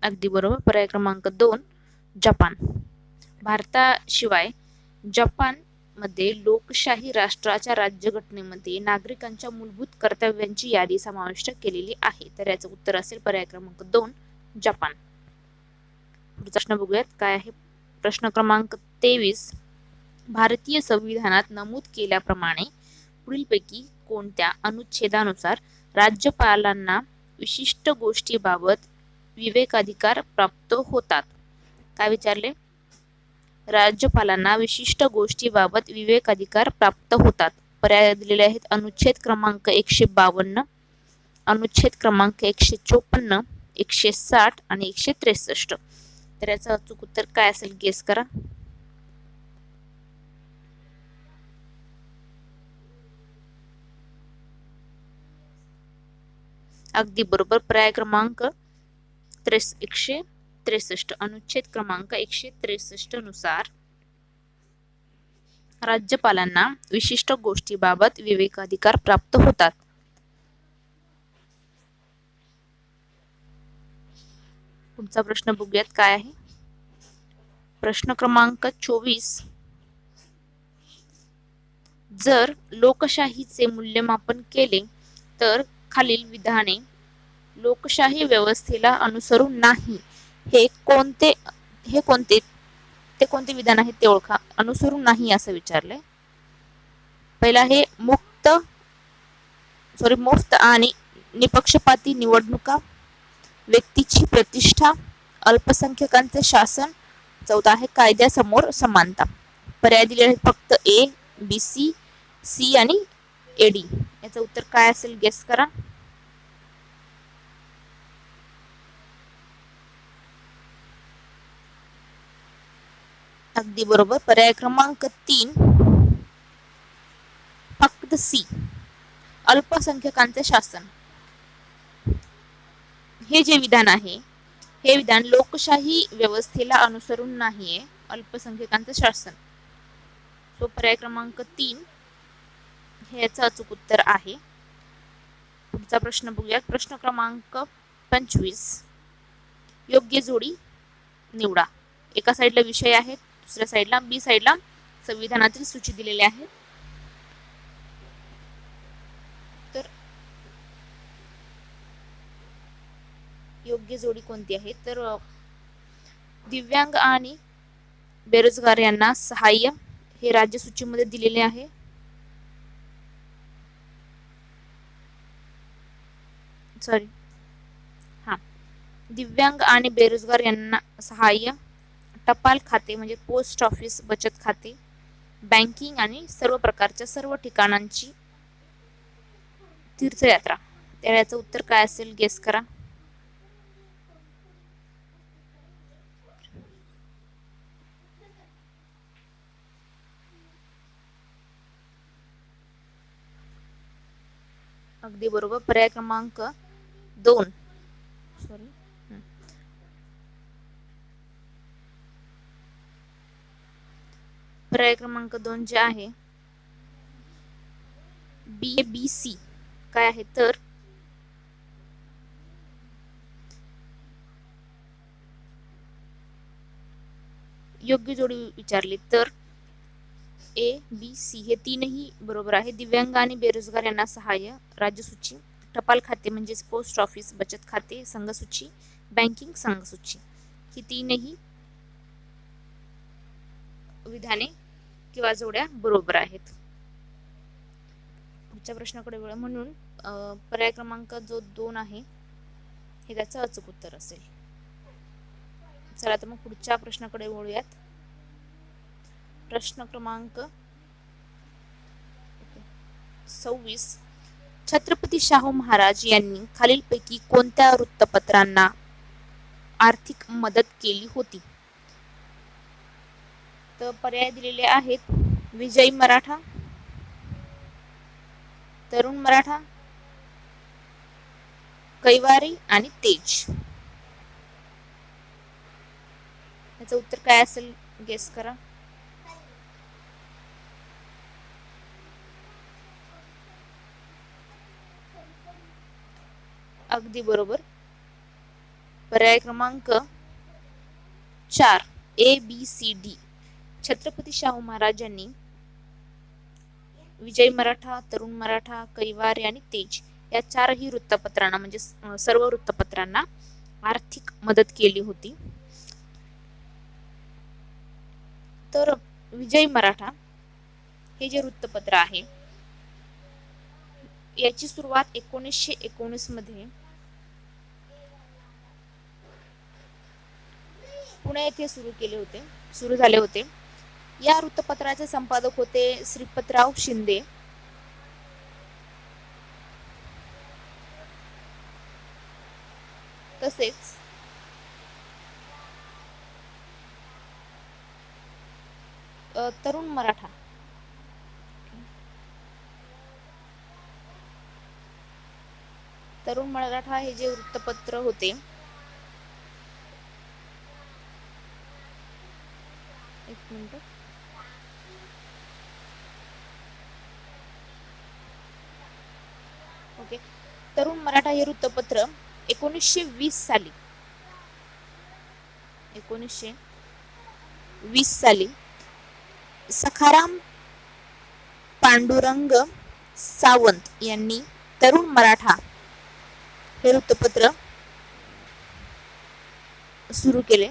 अगदी बरोबर, पर्याय क्रमांक 2 जपान. भारताशिवाय जपान मध्ये लोकशाही राष्ट्राच्या राज्यघटनेमध्ये नागरिकांच्या मूलभूत कर्तव्यांची यादी समाविष्ट केलेली आहे. तर याचं उत्तर असेल पर्याय क्रमांक 2 जपान. पुढचा प्रश्न बघूयात काय आहे. प्रश्न क्रमांक 23. भारतीय संविधानात नमूद केल्याप्रमाणे पुढीलपैकी कोणत्या अनुच्छेदानुसार राज्यपालांना विशिष्ट गोष्टीबाबत विवेकाधिकार प्राप्त होतात? काय विचारले? राज्यपालांना विशिष्ट गोष्टीबाबत विवेकाधिकार प्राप्त होतात. पर्याय दिलेले आहेत अनुच्छेद क्रमांक 152, अनुच्छेद क्रमांक 154, 160 आणि 163. तर याचं अचूक उत्तर काय असेल, गेस करा. अगदी बरोबर, पर्याय क्रमांक 163. अनुच्छेद क्रमांक 163 नुसार राज्यपालांना विशिष्ट गोष्टीबाबत विवेकाधिकार प्राप्त होतात. पुढचा प्रश्न बघूयात काय आहे. प्रश्न क्रमांक 24. जर लोकशाहीचे मूल्यमापन केले तर खालील विधाने लोकशाही व्यवस्थेला अनुसरून नाही. हे कोणते ते कोणते विधान आहे ते ओळखा. अनुसरून नाही असं विचारलंय. पहिला आहे मुफ्त आणि निपक्षपाती निवडणुका, व्यक्तीची प्रतिष्ठा, अल्पसंख्याकांचे शासन. चौथा आहे कायद्यासमोर समानता. पर्याय दिलेले आहेत फक्त ए, बी, सी आणि एडी. याचं उत्तर काय असेल गेस करा. अगदी बरोबर. पर्याय क्रमांक 3 फक्त सी, अल्पसंख्याकांचे शासन. हे जे विधान आहे हे विधान लोकशाही व्यवस्थेला अनुसरून नाहीये, अल्पसंख्याकांचे शासन. तो पर्याय क्रमांक 3 हे याचं अचूक उत्तर आहे. पुढचा प्रश्न बघूयात. प्रश्न क्रमांक 25. योग्य जोडी निवडा. एका साईडला विषय आहेत, दुसऱ्या साईडला बी साईडला संविधानातील सूची दिलेली आहे. तर योग्य जोडी कोणती आहे? तर दिव्यांग आणि बेरोजगार यांना सहाय्य हे राज्य सूचीमध्ये दिलेले आहे. दिव्यांग आणि बेरोजगार यांना सहाय्य, टपाल खाते म्हणजे पोस्ट ऑफिस, बचत खाते, बँकिंग आणि सर्व प्रकारच्या सर्व ठिकाणांची तीर्थयात्रा. तर याचं उत्तर काय असेल गेस करा. अगदी बरोबर. पर्याय क्रमांक 2 पर्याय क्रमांक 2 जे आहे बी सी काय आहे? तर योग्य जोडी विचारली तर ए, बी, सी हे तीनही बरोबर आहे. दिव्यांग आणि बेरोजगार यांना सहाय्य राज्यसूची, टपाल खाते म्हणजे पोस्ट ऑफिस, बचत खाते संघसूची, बँकिंग संघसूची ही तीनही विधाने किंवा जोड्या बरोबर आहेत. पुढच्या प्रश्नाकडे वळू. म्हणून पर्याय क्रमांक जो 2 आहे हे त्याचं अचूक उत्तर असेल. चला तर मग पुढच्या प्रश्नाकडे वळूयात. प्रश्न क्रमांक 26. छत्रपती शाहू महाराज यांनी खालीलपैकी कोणत्या वृत्तपत्रांना आर्थिक मदत केली होती? तर पर्याय दिलेले आहेत विजयी मराठा, तरुण मराठा, कैवारी आणि तेज. याचं उत्तर काय असेल गेस करा. अगदी बरोबर. पर्याय क्रमांक 4 ए, B, C, D. Chhatrapati Shahu महाराजांनी विजय मराठा, तरुण मराठा, कैवारी आणि तेज या चारही वृत्तपत्रांना म्हणजे सर्व वृत्तपत्रांना आर्थिक मदत केली होती. तर विजय मराठा हे जे वृत्तपत्र आहे याची सुरुवात 1919 मध्ये पुणे येथे सुरू झाले होते. या वृत्तपत्राचे संपादक होते श्रीपतराव शिंदे. तसेच तरुण मराठा हे जे वृत्तपत्र होते एक मिनिट ओके. तरुण मराठा हे वृत्तपत्र 1920 साली सखाराम पांडुरंग सावंत यांनी तरुण मराठा हे वृत्तपत्र सुरू केले.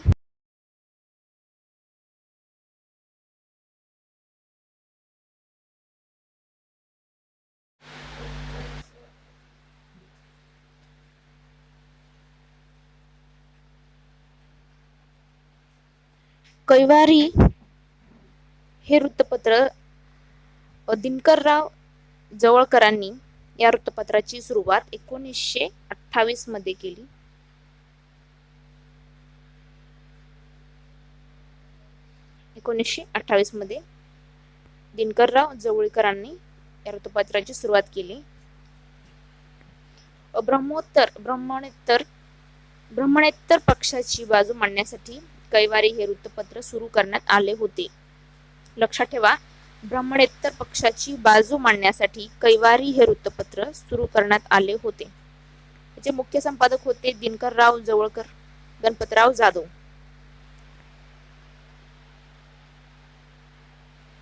कैवारी हे वृत्तपत्र दिनकरराव जवळकरांनी या वृत्तपत्राची सुरुवात 1928 मध्ये केली. मध्ये दिनकरराव जवळकरांनी या वृत्तपत्राची सुरुवात केली. ब्राह्मणेतर पक्षाची बाजू मांडण्यासाठी कैवारी हे वृत्तपत्र सुरू करण्यात आले होते. लक्षात ठेवा, ब्राह्मणेतर पक्षाची बाजू मांडण्यासाठी कैवारी हे वृत्तपत्र सुरू करण्यात आले होते. त्याचे मुख्य संपादक होते दिनकरराव जवळकर, गणपतराव जाधव.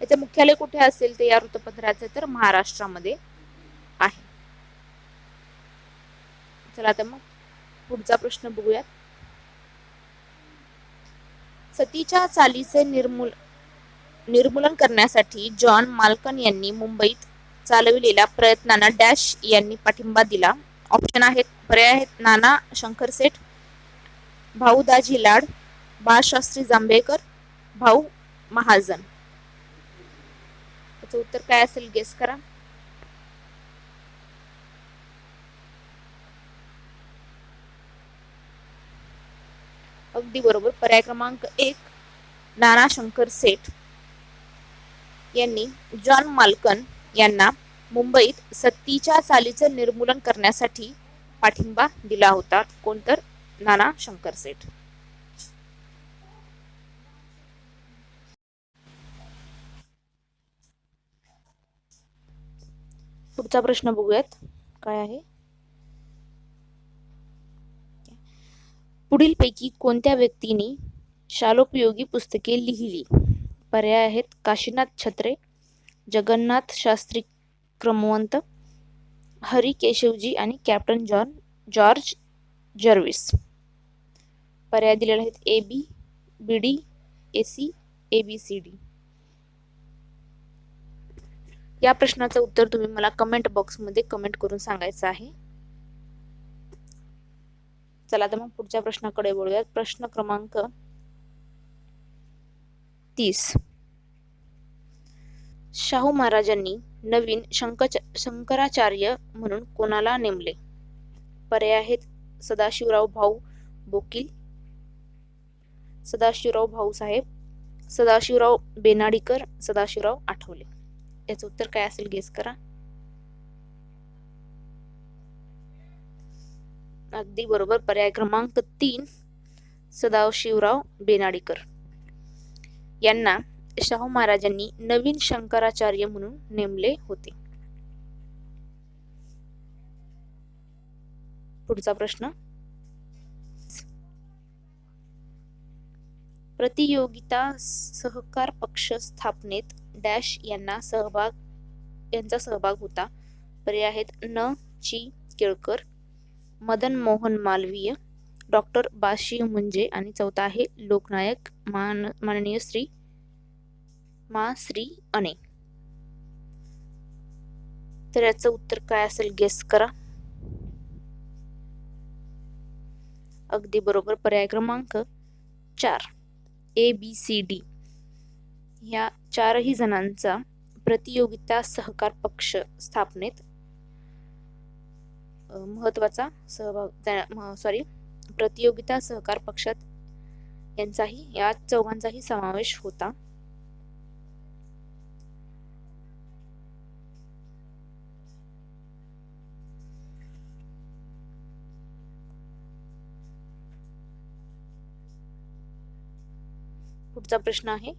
याचे मुख्यालय कुठे असेल ते या वृत्तपत्राचे तर महाराष्ट्रामध्ये आहे. चला तर मग पुढचा प्रश्न बघूयात. सतीच्या चालीचे निर्मूलन करण्यासाठी जॉन माल्कन यांनी मुंबईत चालविलेल्या प्रयत्नांना डॅश यांनी पाठिंबा दिला. ऑप्शन आहेत, पर्याय आहेत नाना शंकरसेठ, भाऊ दाजी लाड, बाळशास्त्री जांभेकर, भाऊ महाजन. याचं उत्तर काय असेल गेस करा. अगदी बरोबर. पर्याय क्रमांक 1 नाना शंकरसेठ यांनी जॉन माल्कन यांना मुंबईत सतीच्या चालीचे निर्मूलन करण्यासाठी पाठिंबा दिला होता. कोणतर नाना शंकरसेठ. पुढचा प्रश्न बघूयात काय आहे. पुढीलपैकी कोणत्या व्यक्तीने शालोपयोगी पुस्तके लिहिली? पर्याय आहेत काशीनाथ छत्रे, जगन्नाथ शास्त्री क्रमवंत, हरी केशवजी आणि कॅप्टन जॉर्ज जर्विस. पर्याय दिलेले आहेत A B, B D, A C, A B C D. या प्रश्नाचं उत्तर तुम्ही मला कमेंट बॉक्स मध्ये कमेंट करून सांगायचं आहे. चला तर मग पुढच्या प्रश्नाकडे वळूयात. प्रश्न क्रमांक 30. शाहू महाराजांनी नवीन शंकराचार्य म्हणून कोणाला नेमले? पर्याय आहेत सदाशिवराव भाऊ बोकील, सदाशिवराव भाऊ साहेब, सदाशिवराव बेनाडीकर, सदाशिवराव आठवले. याचं उत्तर काय असेल गेस करा. अगदी बरोबर. पर्याय क्रमांक 3 सदाशिवराव बेनाडीकर यांना शाहू महाराजांनी नवीन शंकराचार्य म्हणून नेमले होते. पुढचा प्रश्न. प्रतियोगिता सहकार पक्ष स्थापनेत डॅश यांचा सहभाग होता. पर्याय आहेत न ची केळकर, मदन मोहन मालवीय, डॉक्टर बाशी मुंजे आणि चौथा आहे लोकनायक माननीय श्री अने. तर याचं उत्तर काय असेल गेस करा. अगदी बरोबर. पर्याय क्रमांक 4 ए बी सी डी या चारही जणांचा प्रतियोगिता सहकार पक्ष स्थापनेत महत्वाचा सहभाग प्रतियोगिता सहकार पक्षात या चौघांचाही समावेश होता. पुढचा प्रश्न आहे.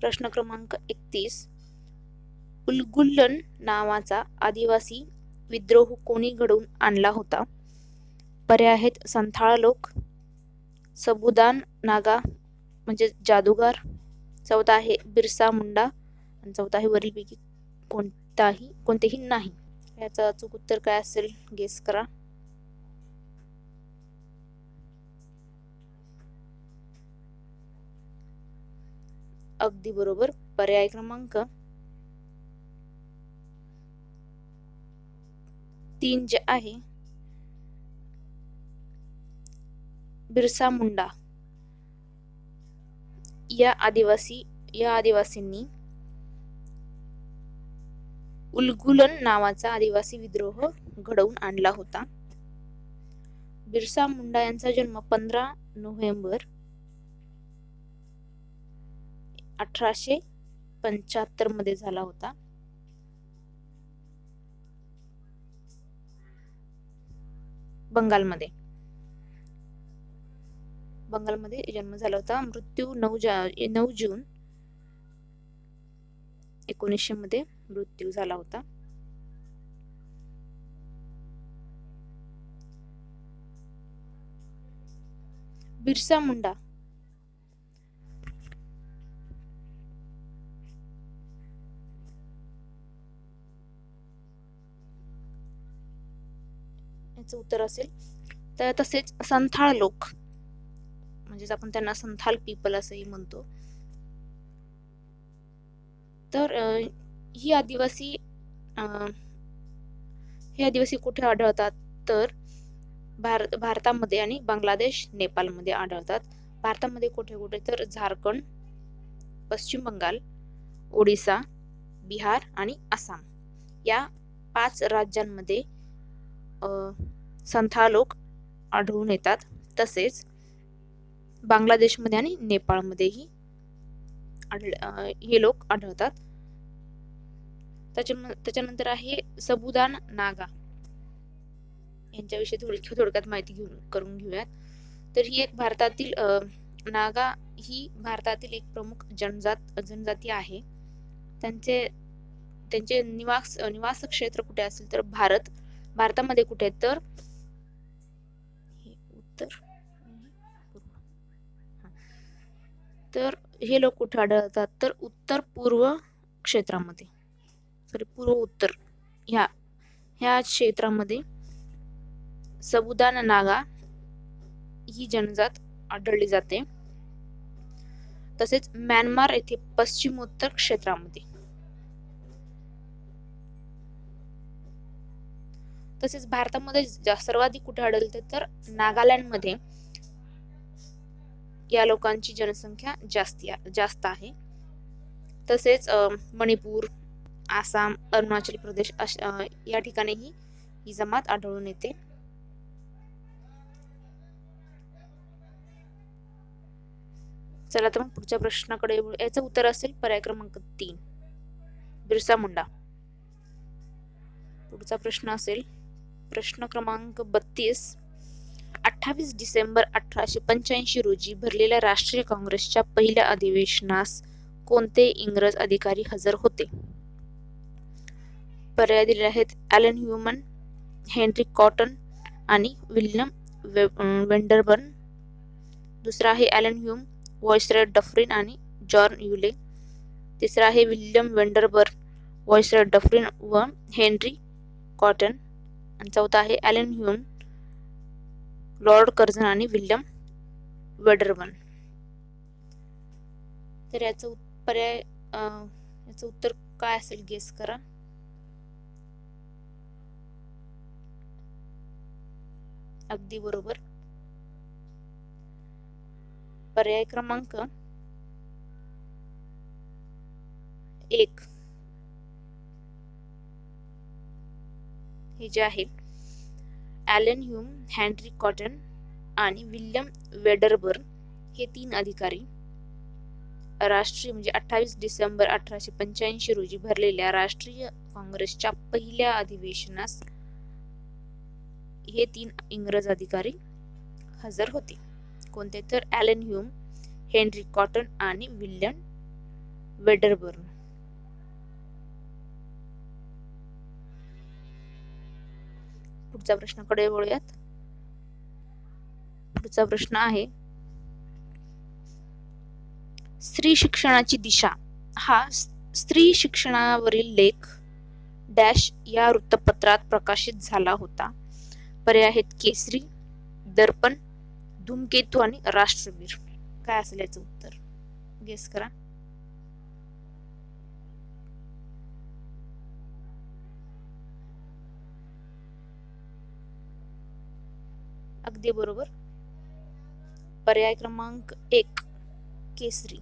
प्रश्न क्रमांक 31. उलगुल्लन नावाचा आदिवासी विद्रोह कोणी घडवून आणला होता? पर्याय आहेत संथाळ लोक, सबुदान नागा म्हणजे जादूगार, चौथा आहे बिरसा मुंडा आणि चौथा आहे वरीलपैकी कोणतेही नाही. याचं अचूक उत्तर काय असेल गेस करा. अगदी बरोबर. पर्याय क्रमांक 3 जे आहे बिरसा मुंडा या आदिवासींनी उलगुलन नावाचा आदिवासी विद्रोह घडवून आणला होता. बिरसा मुंडा यांचा जन्म 15 नोव्हेंबर 1875 मध्ये झाला होता. बंगालमध्ये जन्म झाला होता. मृत्यू 9 जून 1900 मध्ये मृत्यू झाला होता. बिरसा मुंडा याचं उत्तर असेल. तर तसेच संथाळ लोक, म्हणजेच आपण त्यांना संथाल पीपल असंही म्हणतो. तर हे आदिवासी कुठे आढळतात? तर भारतामध्ये आणि बांगलादेश, नेपाळमध्ये आढळतात. भारतामध्ये कुठे कुठे? तर झारखंड, पश्चिम बंगाल, ओडिसा, बिहार आणि आसाम या 5 राज्यांमध्ये संथाळ लोक आढळून येतात. तसेच बांगलादेशमध्ये आणि नेपाळमध्येही हे लोक आढळतात. त्याच्यानंतर आहे सबुदान नागा, यांच्याविषयी थोडक्यात माहिती करून घेऊयात. तर ही एक भारतातील नागा ही भारतातील एक प्रमुख जनजाती आहे. त्यांचे निवास क्षेत्र कुठे असेल? तर भारतामध्ये कुठे? तर तर हे लोक कुठे आढळतात? तर उत्तर पूर्व क्षेत्रामध्ये, पूर्व उत्तर ह्या क्षेत्रामध्ये सबुदान नागा ही जनजात आढळली जाते. तसेच म्यानमार येथे पश्चिमोत्तर क्षेत्रामध्ये, तसेच भारतामध्ये सर्वाधिक कुठे आढळते? तर नागालँड मध्ये या लोकांची जनसंख्या जास्त आहे. तसेच मणिपूर, आसाम, अरुणाचल प्रदेश या ठिकाणीही ही जमात आढळून येते. चला तर मग पुढच्या प्रश्नाकडे. याचं उत्तर असेल पर्याय क्रमांक 3, बिरसा मुंडा. पुढचा प्रश्न असेल प्रश्न क्रमांक 32. 28 डिसेंबर 1885 रोजी भरलेल्या राष्ट्रीय काँग्रेसच्या पहिल्या अधिवेशनास कोणते इंग्रज अधिकारी हजर होते? पर्याय दिलेले आहेत ॲलन ह्युमन, हेनरी कॉटन आणि विल्यम वेंडरबर्न. दुसरा आहे ॲलन ह्युम, व्हाईसरॉय डफरिन आणि जॉन युले. तिसरा आहे विल्यम वेंडरबर्न, व्हाईसरॉय डफरिन व हेनरी कॉटन. आणि चौथा आहे ॲलन ह्युम, लॉर्ड कर्झन आणि विल्यम वेंडरबर्न. तर याचं उत्तर काय असेल? गेस करा. अगदी बरोबर. पर्याय क्रमांक 1 हे जे आहे ॲलन ह्युम, हेनरी कॉटन आणि विल्यम वेंडरबर्न हे 3 अधिकारी राष्ट्रीय म्हणजे 28 डिसेंबर 1885 रोजी भरलेल्या राष्ट्रीय काँग्रेसच्या पहिल्या अधिवेशनास हे 3 इंग्रज अधिकारी हजर होते. कोणते? तर ॲलन ह्युम, हेनरी कॉटन आणि विल्यम वेंडरबर्न. पुढच्या प्रश्नाकडे वळूयात. पुढचा प्रश्न आहे स्त्री शिक्षणाची दिशा हा स्त्री शिक्षणावरील लेख डॅश या वृत्तपत्रात प्रकाशित झाला होता. पर्याय आहेत केसरी, दर्पण, धूमकेतू आणि राष्ट्रवीर. काय असेल याचं उत्तर? गेस करा. अगदी बरोबर. पर्याय क्रमांक 1 केसरी.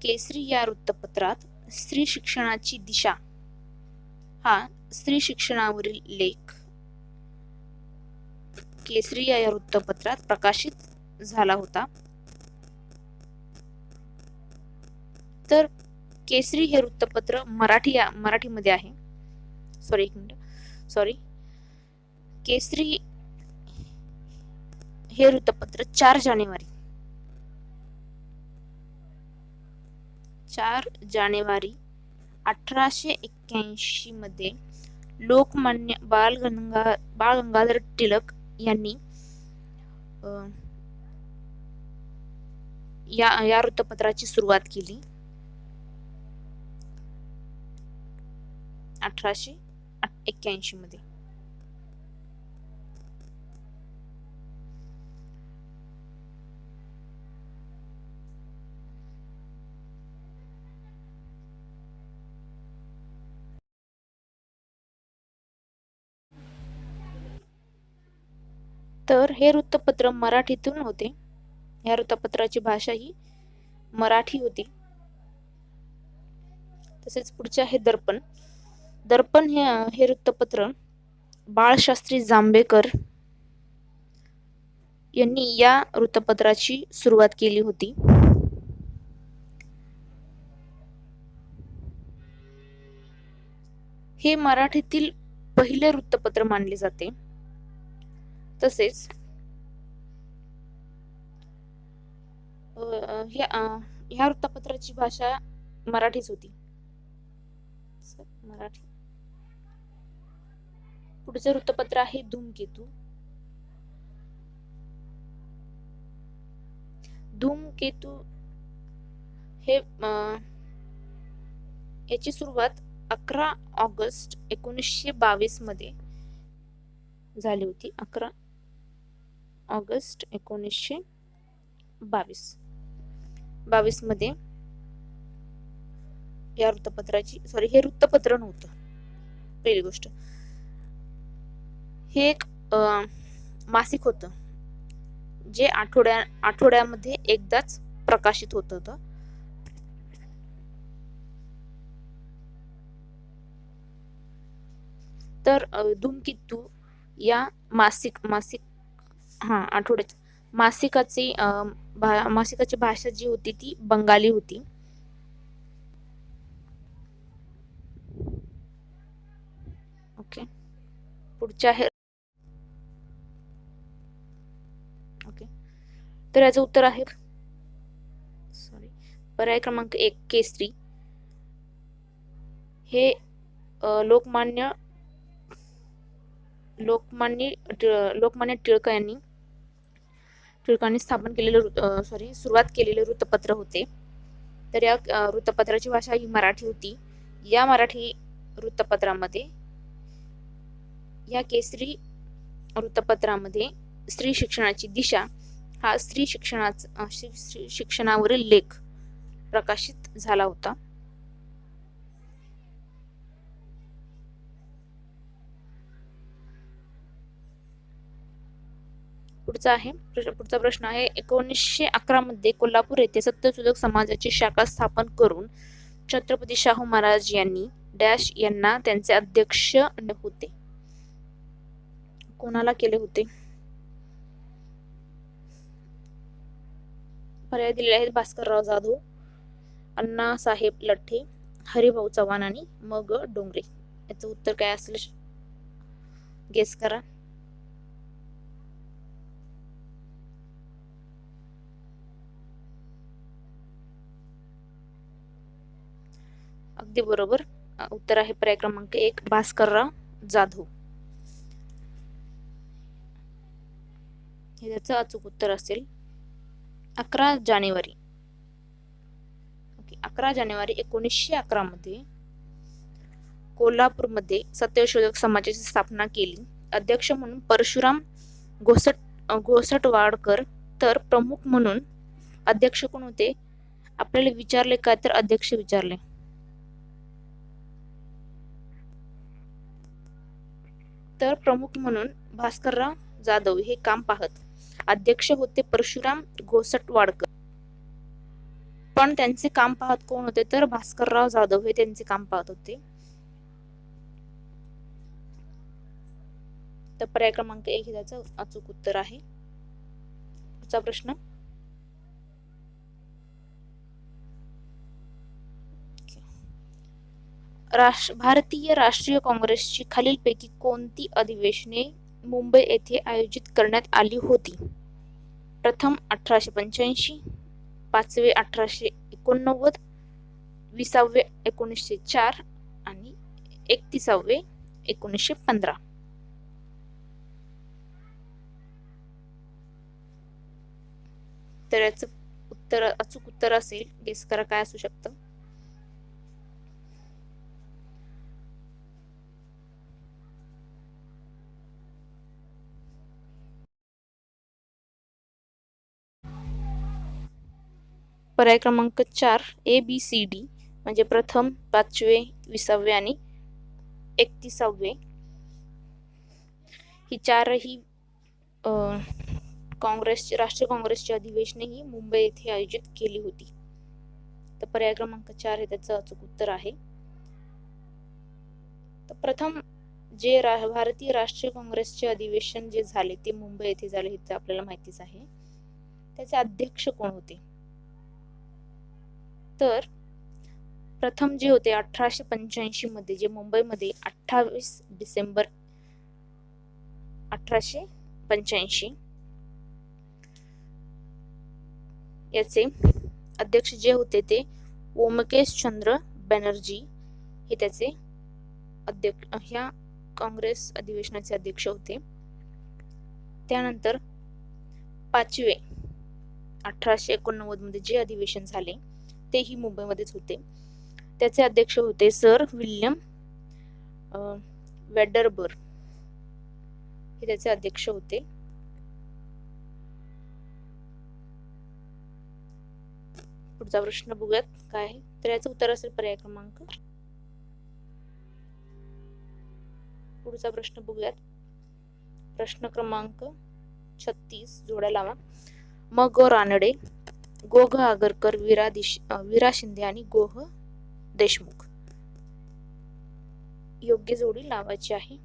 केसरी या वृत्तपत्रात स्त्री शिक्षणाची दिशा हा स्त्री शिक्षणावरील लेख केसरी या वृत्तपत्रात प्रकाशित झाला होता. तर केसरी हे वृत्तपत्र मराठीमध्ये आहे. सॉरी केसरी हे वृत्तपत्र 4 जानेवारी 1881 मध्ये लोकमान्य बाळ गंगाधर टिळक यांनी या वृत्तपत्राची सुरुवात केली. 1881 मध्ये. तर हे वृत्तपत्र मराठीतून होते. या वृत्तपत्राची भाषा ही मराठी होती. तसेच पुढचे आहे दर्पण. दर्पण हे वृत्तपत्र बाळशास्त्री जांभेकर यांनी या वृत्तपत्राची सुरुवात केली होती. हे मराठीतील पहिले वृत्तपत्र मानले जाते. तसेच ह्या वृत्तपत्राची भाषा मराठीच होती. मराठी. पुढचे वृत्तपत्र आहे धूमकेतू. धूमकेतू हे याची सुरुवात 11 ऑगस्ट 1922 मध्ये झाली होती. 11 ऑगस्ट 1922 मध्ये या वृत्तपत्राची हे वृत्तपत्र नव्हतं. पहिली गोष्ट, हे एक मासिक होतं जे आठवड्यामध्ये एकदाच प्रकाशित होत होतं. तर धूमकेतू या मासिकाची भाषा जी होती ती बंगाली होती. ओके. पुढच्या आहे तर याचं उत्तर आहे पर्याय क्रमांक 1 केसरी. हे लोकमान्य टिळकांनी स्थापन केलेलं सुरुवात केलेले वृत्तपत्र होते. तर या वृत्तपत्राची भाषा ही मराठी होती. या मराठी वृत्तपत्रामध्ये या केसरी वृत्तपत्रामध्ये स्त्री शिक्षणाची दिशा हा स्त्री शिक्षणावरील लेख प्रकाशित झाला होता. पुढचा प्रश्न आहे 1911 मध्ये कोल्हापूर येथे सत्यशोधक समाजाची शाखा स्थापन करून छत्रपती शाहू महाराज यांनी डॅश यांना त्यांचे अध्यक्ष होते. कोणाला केले होते? पर्याय दिलेले आहेत भास्करराव जाधव, अण्णासाहेब लठ्ठे, हरिभाऊ चव्हाण आणि मग डोंगरे. याचं उत्तर काय असेल गेस करा. अगदी बरोबर. उत्तर आहे पर्याय क्रमांक 1 भास्करराव जाधव. हे त्याचं अचूक उत्तर असेल. 11 जानेवारी 1911 मध्ये कोल्हापूरमध्ये सत्यशोधक समाजाची स्थापना केली. अध्यक्ष म्हणून परशुराम घोसटवाडकर, तर प्रमुख म्हणून अध्यक्ष कोण होते? आपल्याला विचारले काय तर अध्यक्ष विचारले. तर प्रमुख म्हणून भास्करराव जाधव हे काम पाहत. अध्यक्ष होते परशुराम घोसटवाडकर, पण त्यांचे काम पाहत कोण होते तर भास्करराव जाधव हे त्यांचे काम पाहत होते. तर पर्याय क्रमांक 1 हे त्याचं अचूक उत्तर आहे. पुढचा प्रश्न, भारतीय राष्ट्रीय काँग्रेसची खालीलपैकी कोणती अधिवेशने मुंबई येथे आयोजित करण्यात आली होती? प्रथम 1885, पाचवे 1889, 20वे 1904 आणि 31वे 1915. तर याचं उत्तर अचूक उत्तर असेल, गेस करा काय असू शकतं. पर्याय क्रमांक 4 ABCD म्हणजे प्रथम, पाचवे, 20वे आणि 31वे ही चारही राष्ट्रीय काँग्रेसची अधिवेशने ही मुंबई येथे आयोजित केली होती. तर पर्याय क्रमांक 4 हे त्याचं अचूक उत्तर आहे. तर प्रथम जे भारतीय राष्ट्रीय काँग्रेसचे अधिवेशन जे झाले ते मुंबई येथे झाले हे आपल्याला माहितीच आहे. त्याचे अध्यक्ष कोण होते? तर प्रथम जे होते 1885 मध्ये जे मुंबईमध्ये 28 डिसेंबर 1885 याचे अध्यक्ष जे होते ते ओमकेश चंद्र बॅनर्जी हे त्याचे अध्यक्ष ह्या काँग्रेस अधिवेशनाचे अध्यक्ष होते. त्यानंतर पाचवे 1889 मध्ये जे अधिवेशन झाले तेही मुंबईमध्येच होते. त्याचे अध्यक्ष होते सर विल्यम वेडरबर हे त्याचे अध्यक्ष होते. पुढचा प्रश्न बघूयात काय आहे. तर याचं उत्तर असेल पर्याय क्रमांक. पुढचा प्रश्न बघूयात. प्रश्न क्रमांक 36 जोड्या लावा. म गो रानडे, गो घ आगरकर, विरा शिंदे आणि गोह देशमुख योग्य जोडी लावायची आहे.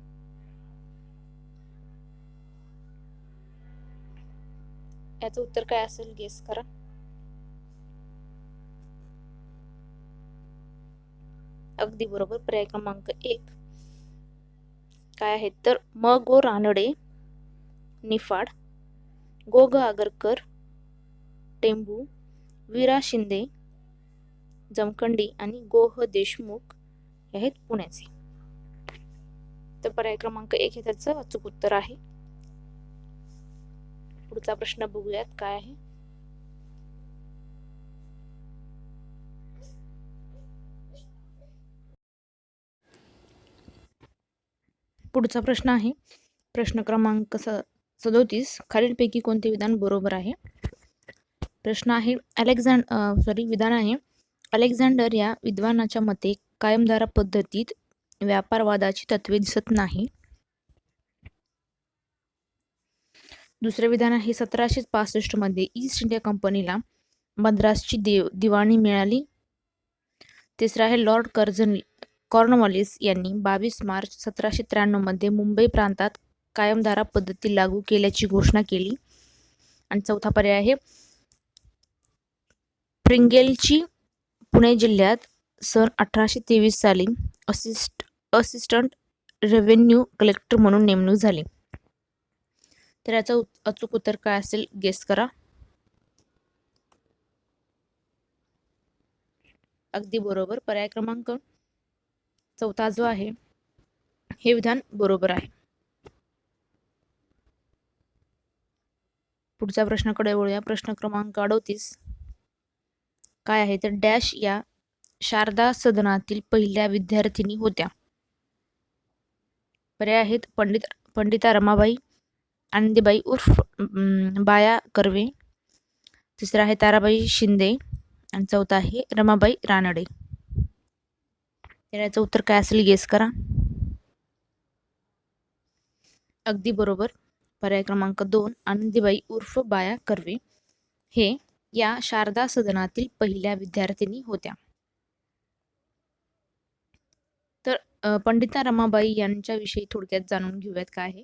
याचं उत्तर काय असेल गेस करा. अगदी बरोबर. पर्याय क्रमांक 1 काय आहे तर म गो रानडे निफाड, गो ग आगरकर टेंबू, विरा शिंदे जमखंडी आणि गोह देशमुख हे आहेत पुण्याचे. तर पर्याय क्रमांक 1 हे त्याचं अचूक उत्तर आहे. पुढचा प्रश्न बघूयात काय आहे. पुढचा प्रश्न आहे प्रश्न क्रमांक 37. खालीलपैकी कोणते विधान बरोबर आहे? प्रश्न आहे विधान आहे अलेक्झांडर या विद्वानाच्या मते कायमधारा पद्धतीत व्यापारवादाची तत्वे दिसत नाही. दुसरे विधान आहे 1765 मध्ये ईस्ट इंडिया कंपनीला मद्रासची दिवाणी मिळाली. तिसरा आहे लॉर्ड कॉर्नवॉलिस यांनी 22 मार्च 1793 मध्ये मुंबई प्रांतात कायमधारा पद्धती लागू केल्याची घोषणा केली. आणि चौथा पर्याय आहे प्रिंगेलची पुणे जिल्ह्यात सन 1823 साली असिस्टंट रेव्हेन्यू कलेक्टर म्हणून नेमणूक झाली. तर याचं अचूक उत्तर काय असेल गेस करा. अगदी बरोबर. पर्याय क्रमांक 4 जो आहे हे विधान बरोबर आहे. पुढच्या प्रश्नाकडे वळूया. प्रश्न क्रमांक 38 काय आहे तर डॅश या शारदा सदनातील पहिल्या विद्यार्थिनी होत्या. पर्याय आहेत पंडिता रमाबाई, आनंदीबाई उर्फ बाया कर्वे, तिसरा आहे ताराबाई शिंदे आणि चौथा आहे रमाबाई रानडे. याचं उत्तर काय असेल गेस करा. अगदी बरोबर. पर्याय क्रमांक 2 आनंदीबाई उर्फ बाया कर्वे हे या शारदा सदनातील पहिल्या विद्यार्थिनी होत्या. तर पंडिता रमाबाई यांच्याविषयी थोडक्यात जाणून घेऊयात काय आहे.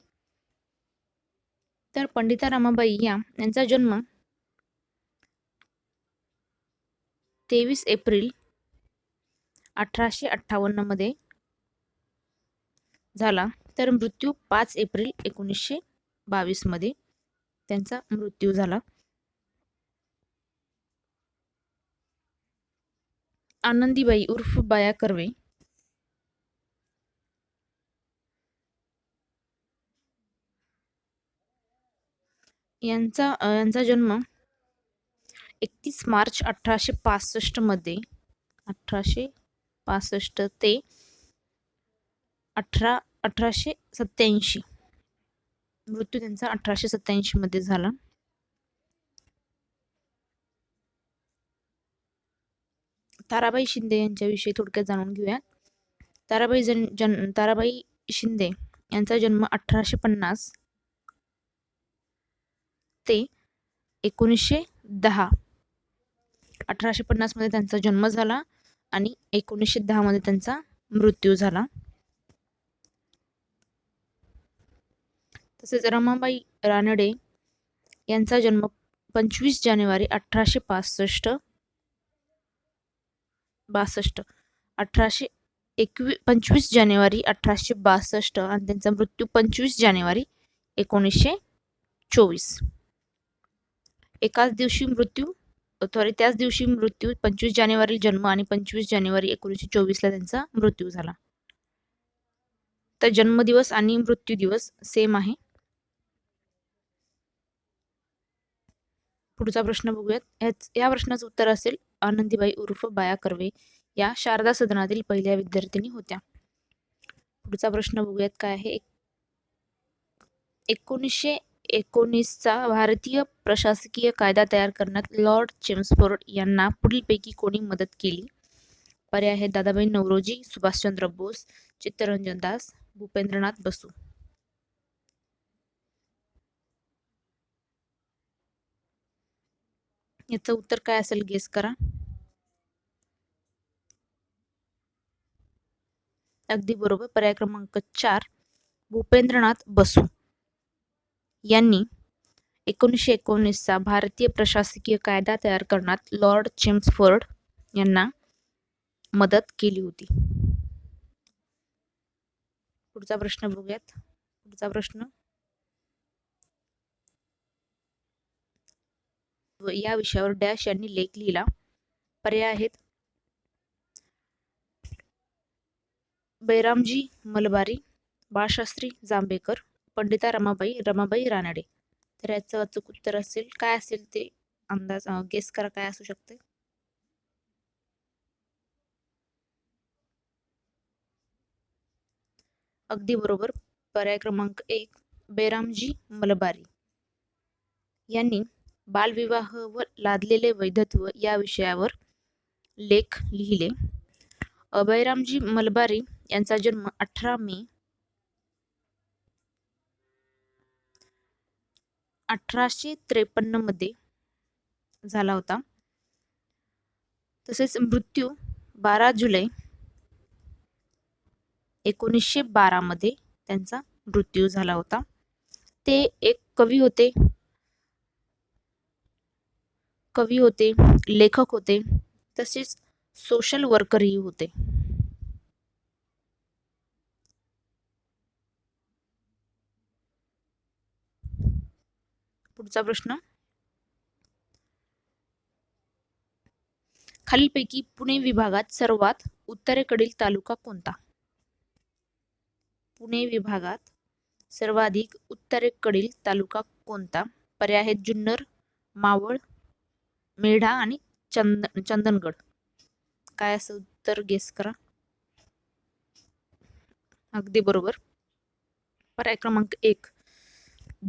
तर पंडिता रमाबाई यांचा जन्म 23 एप्रिल 1858 मध्ये झाला. तर मृत्यू 5 एप्रिल 1922 मध्ये त्यांचा मृत्यू झाला. आनंदीबाई उर्फ बाया कर्वे यांचा जन्म 31 मार्च 1865 मध्ये 1865 ते 1887 मृत्यू त्यांचा 1887 मध्ये झाला. ताराबाई शिंदे यांच्याविषयी थोडक्यात जाणून घेऊया. ताराबाई शिंदे यांचा जन्म 1850 ते 1910 1850 मध्ये त्यांचा जन्म झाला आणि 1910 मध्ये त्यांचा मृत्यू झाला. तसेच रमाबाई रानडे यांचा जन्म 25 जानेवारी 1862 25 जानेवारी 1862 आणि त्यांचा मृत्यू 25 जानेवारी 1924. त्याच दिवशी मृत्यू 25 जानेवारी जन्म आणि 25 जानेवारी 1924 ला त्यांचा मृत्यू झाला. तर जन्मदिवस आणि मृत्यू दिवस सेम आहे. पुढचा प्रश्न बघूयात. या प्रश्नाचं उत्तर असेल आनंदीबाई उर्फ बाया कर्वे या शारदा सदनातील पहिल्या विद्यार्थिनी होत्या. पुढचा प्रश्न बघूयात काय आहे. 1919 चा भारतीय प्रशासकीय कायदा तयार करण्यात लॉर्ड चेम्सफोर्ड यांना पुढीलपैकी कोणी मदत केली? पर्याय आहेत दादाभाई नौरोजी, सुभाषचंद्र बोस, चित्तरंजन दास, भूपेंद्रनाथ बसू. याचं उत्तर काय असेल गेस करा. अगदी बरोबर. पर्याय क्रमांक 4 भूपेंद्रनाथ बसू यांनी 1919 चा भारतीय प्रशासकीय कायदा तयार करण्यात लॉर्ड चेम्सफोर्ड यांना मदत केली होती. पुढचा प्रश्न बघूयात. पुढचा प्रश्न या विषयावर डॅश यांनी लेख लिहिला. पर्याय आहेत बैरामजी मलबारी, बाळशास्त्री जांभेकर, पंडिता रमाबाई रानडे. तर याचं अचूक उत्तर असेल काय असेल ते अंदाज गेस करा काय असू शकते. अगदी बरोबर. पर्याय क्रमांक 1 बैरामजी मलबारी यांनी बालविवाह व लादलेले वैधत्व या विषयावर लेख लिहिले. बैरामजी मलबारी यांचा जन्म 18 मे 1853 मध्ये झाला होता. तसेच मृत्यू 12 जुलै 1912 मध्ये त्यांचा मृत्यू झाला होता. ते एक कवी होते, लेखक होते, तसेच सोशल वर्करही होते. पुढचा प्रश्न. खालीलपैकी पुणे विभागात सर्वात उत्तरेकडील तालुका कोणता? पुणे विभागात सर्वाधिक उत्तरेकडील तालुका कोणता? पर्याय आहेत जुन्नर, मावळ, मेढा आणि चंदनगड. काय असं उत्तर गेस करा. अगदी बरोबर. पर्याय क्रमांक 1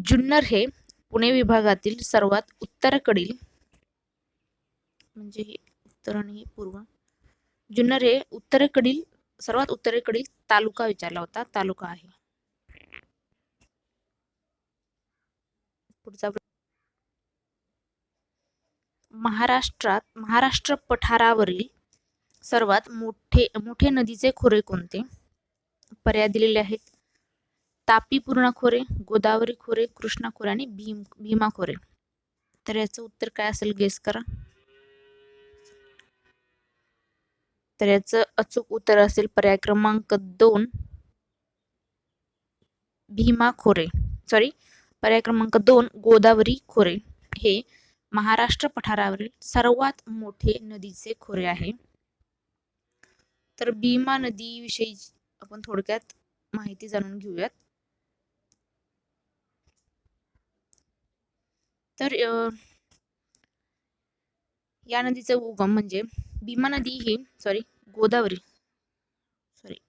जुन्नर हे पुणे विभागातील सर्वात उत्तरेकडील म्हणजे उत्तर आणि पूर्व. जुन्नर हे सर्वात उत्तरेकडील तालुका विचारला होता. तालुका आहे. पुढचा महाराष्ट्र पठारावरील सर्वात मोठे नदीचे खोरे कोणते? पर्याय दिलेले आहेत. तापी पूर्णा खोरे, गोदावरी खोरे, कृष्णा खोरे आणि भीमा खोरे. तर याचं उत्तर काय असेल गेस करा. तर याचं अचूक उत्तर असेल पर्याय क्रमांक 2 भीमा खोरे. पर्याय क्रमांक 2 गोदावरी खोरे हे महाराष्ट्र पठारावरील सर्वात मोठे नदीचे खोरे आहे. तर भीमा नदी विषयी आपण थोडक्यात माहिती जाणून घेऊयात. तर या नदीचा उगम म्हणजे भीमा नदी ही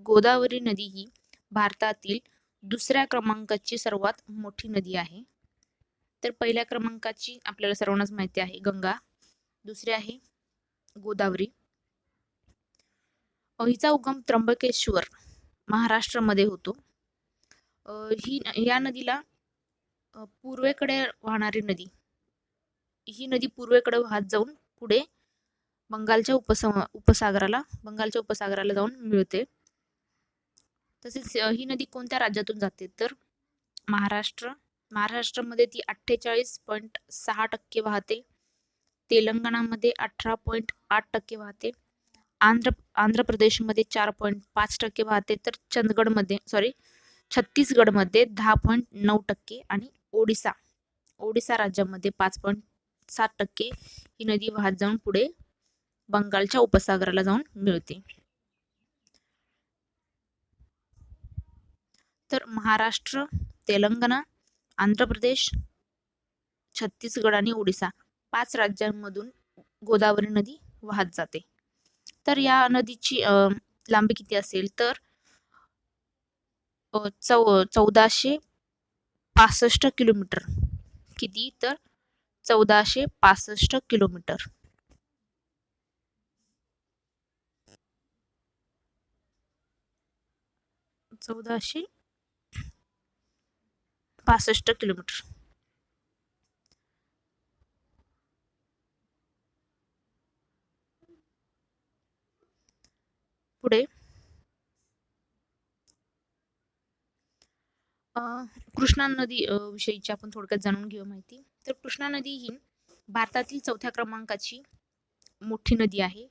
गोदावरी नदी ही भारतातील दुसऱ्या क्रमांकाची सर्वात मोठी नदी आहे. तर पहिल्या क्रमांकाची आपल्याला सर्वांनाच माहिती आहे गंगा, दुसरी आहे गोदावरी. हिचा उगम त्र्यंबकेश्वर महाराष्ट्रामध्ये होतो. या नदीला पूर्वेकडे वाहणारी नदी, ही नदी पूर्वेकडे वाहत जाऊन पुढे बंगालच्या उपसागराला जाऊन मिळते. तसेच ही नदी कोणत्या राज्यातून जाते तर महाराष्ट्रामध्ये ती 48.6% वाहते, तेलंगणामध्ये 18.8% वाहते, आंध्र प्रदेशमध्ये 4.5% वाहते, तर छत्तीसगडमध्ये 10.9% आणि ओडिसा राज्यामध्ये 5.7% ही नदी वाहत जाऊन पुढे बंगालच्या उपसागराला जाऊन मिळते. तर महाराष्ट्र, तेलंगणा, आंध्र प्रदेश, छत्तीसगड आणि ओडिसा 5 राज्यांमधून गोदावरी नदी वाहत जाते. तर या नदीची लांबी किती असेल तर 1465 किलोमीटर. किती तर 1465 किलोमीटर. किलोमीटर. पुढे कृष्णा नदी विषयीची आपण थोडक्यात जाणून घेऊ माहिती. तर कृष्णा नदी ही भारतातील 4थ्या क्रमांकाची मोठी नदी आहे.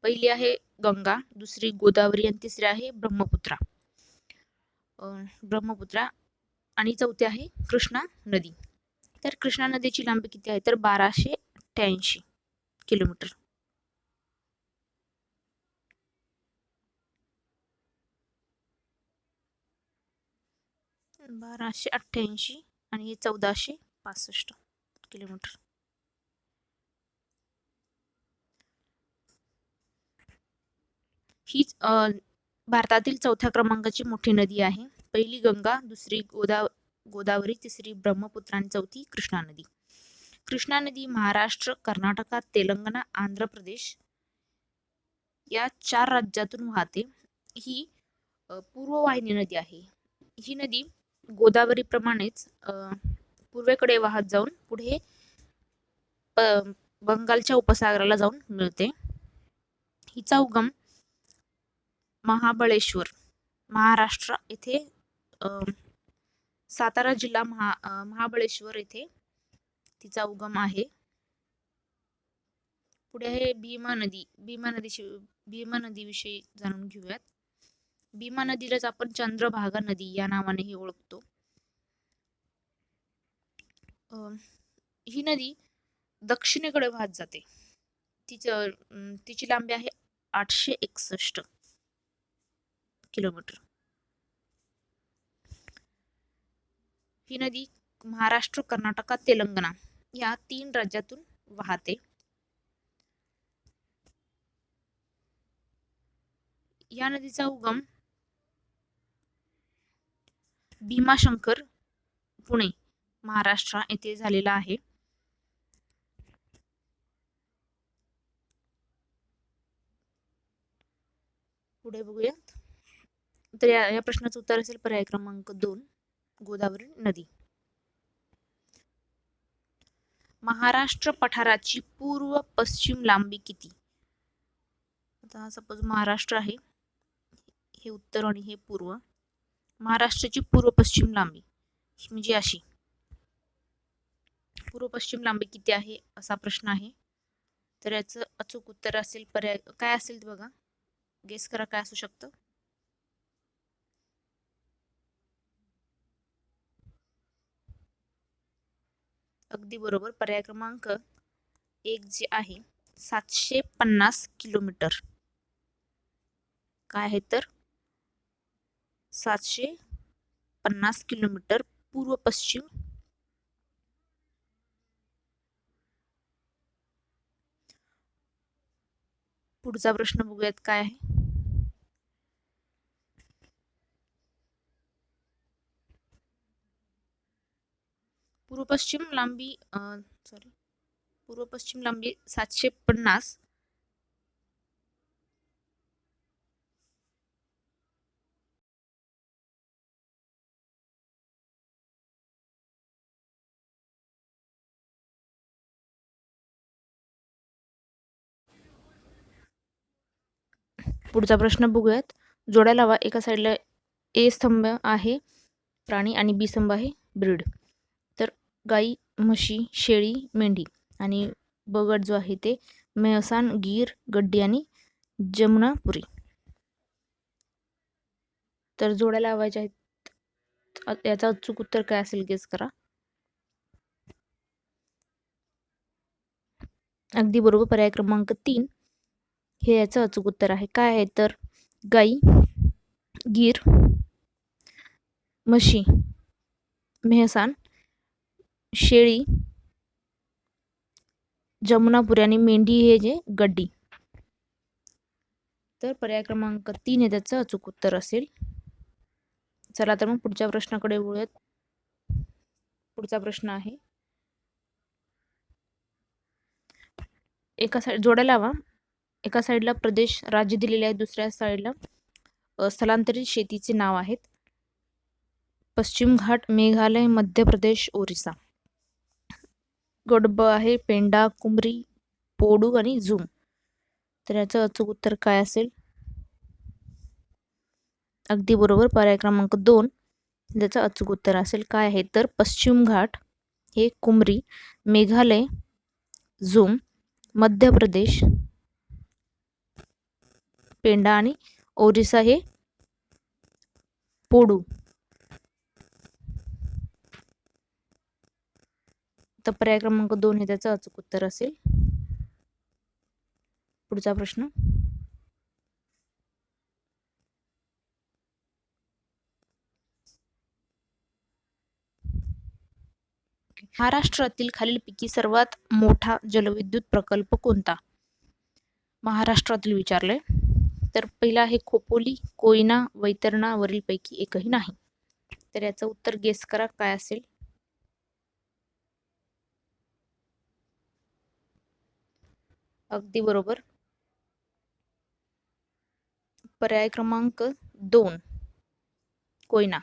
पहिली आहे गंगा, दुसरी गोदावरी आणि तिसरी आहे ब्रह्मपुत्रा आणि चौथी आहे कृष्णा नदी. तर कृष्णा नदीची लांबी किती आहे तर 1288 किलोमीटर. आणि 1465 किलोमीटर. ही भारतातील 4थ्या क्रमांकाची मोठी नदी आहे. पहिली गंगा, दुसरी गोदावरी, तिसरी ब्रह्मपुत्रा आणि चौथी कृष्णा नदी. कृष्णा नदी महाराष्ट्र, कर्नाटक, तेलंगणा, आंध्र प्रदेश या 4 राज्यातून वाहते. ही पूर्ववाहिनी नदी आहे. ही नदी गोदावरी प्रमाणेच पूर्वेकडे वाहत जाऊन पुढे बंगालच्या उपसागराला जाऊन मिळते. हिचा उगम महाबळेश्वर महाराष्ट्र येथे सातारा जिल्हा महाबळेश्वर येथे तिचा उगम आहे. पुढे आहे भीमा नदीविषयी जाणून घेऊयात. भीमा नदीलाच आपण चंद्रभागा नदी या नावानेही ओळखतो. ही नदी दक्षिणेकडे वाहत जाते. तिची लांबी आहे 861 किलोमीटर. ही नदी महाराष्ट्र, कर्नाटक, तेलंगणा या 3 राज्यातून वाहते. या नदीचा उगम भीमाशंकर, पुणे, महाराष्ट्र येथे झालेला आहे. पुढे बघूयात. तर या प्रश्नाचं उत्तर असेल पर्याय क्रमांक 2 गोदावरी नदी. महाराष्ट्र पठाराची पूर्व पश्चिम लांबी किती? आता सपोज महाराष्ट्र आहे, हे उत्तर आणि हे पूर्व. महाराष्ट्राची पूर्व पश्चिम लांबी म्हणजे अशी. पूर्व पश्चिम लांबी किती आहे असा प्रश्न आहे. तर याचं अचूक उत्तर असेल, पर्याय काय असेल बघा, गेस करा काय असू शकतं. अगदी बरोबर. पर्याय क्रमांक 1 जे आहे 750 किलोमीटर. काय आहे तर 750 किलोमीटर पूर्व पश्चिम. पुढचा प्रश्न बघूयात काय आहे. पूर्व पश्चिम लांबी पूर्व पश्चिम लांबी 750. पुढचा प्रश्न बघूयात. जोड्या लावा. एका साईडला ए स्तंभ आहे प्राणी आणि बी स्तंभ आहे ब्रीड. तर गाई, म्हशी, शेळी, मेंढी आणि ब गट जो आहे ते मेहसान, गीर, गड्डी आणि जमुनापुरी. तर जोड्या लावायच्या आहेत. याचा अचूक उत्तर काय असेल गेस करा. अगदी बरोबर. पर्याय क्रमांक 3 हे याचं अचूक उत्तर आहे. काय आहे तर गाई, गीर, म्हशी, मेहसान, शेळी, जमुनापुरी आणि मेंढी हे जे गड्डी. तर पर्याय क्रमांक 3 हे त्याचं अचूक उत्तर असेल. चला तर मग पुढच्या प्रश्नाकडे वळूयात. पुढचा प्रश्न आहे, एका साईड जोड्या लावा. एका साईडला प्रदेश, राज्य दिलेले आहे, दुसऱ्या साईडला स्थलांतरित शेतीचे नाव आहेत. पश्चिम घाट, मेघालय, मध्य प्रदेश, ओरिसा. गट ब आहे पेंडा, कुमरी, पोडू आणि झूम. तर याचं अचूक उत्तर काय असेल. अगदी बरोबर. पर्याय क्रमांक 2 त्याचं अचूक उत्तर असेल. काय आहे तर पश्चिम घाट हे कुमरी, मेघालय झूम, मध्य प्रदेश पेंडा आणि ओरिसा हे पोडू. तर पर्याय क्रमांक 2 हे त्याचं अचूक उत्तर असेल. पुढचा प्रश्न, महाराष्ट्रातील खालीलपैकी सर्वात मोठा जलविद्युत प्रकल्प कोणता? महाराष्ट्रातील विचारले. तर पहिला आहे खोपोली, कोयना, वैतरणा, वरील पैकी एकही नाही. तर याचं उत्तर गेस करा काय असेल. अगदी बरोबर. पर्याय क्रमांक 2 कोयना.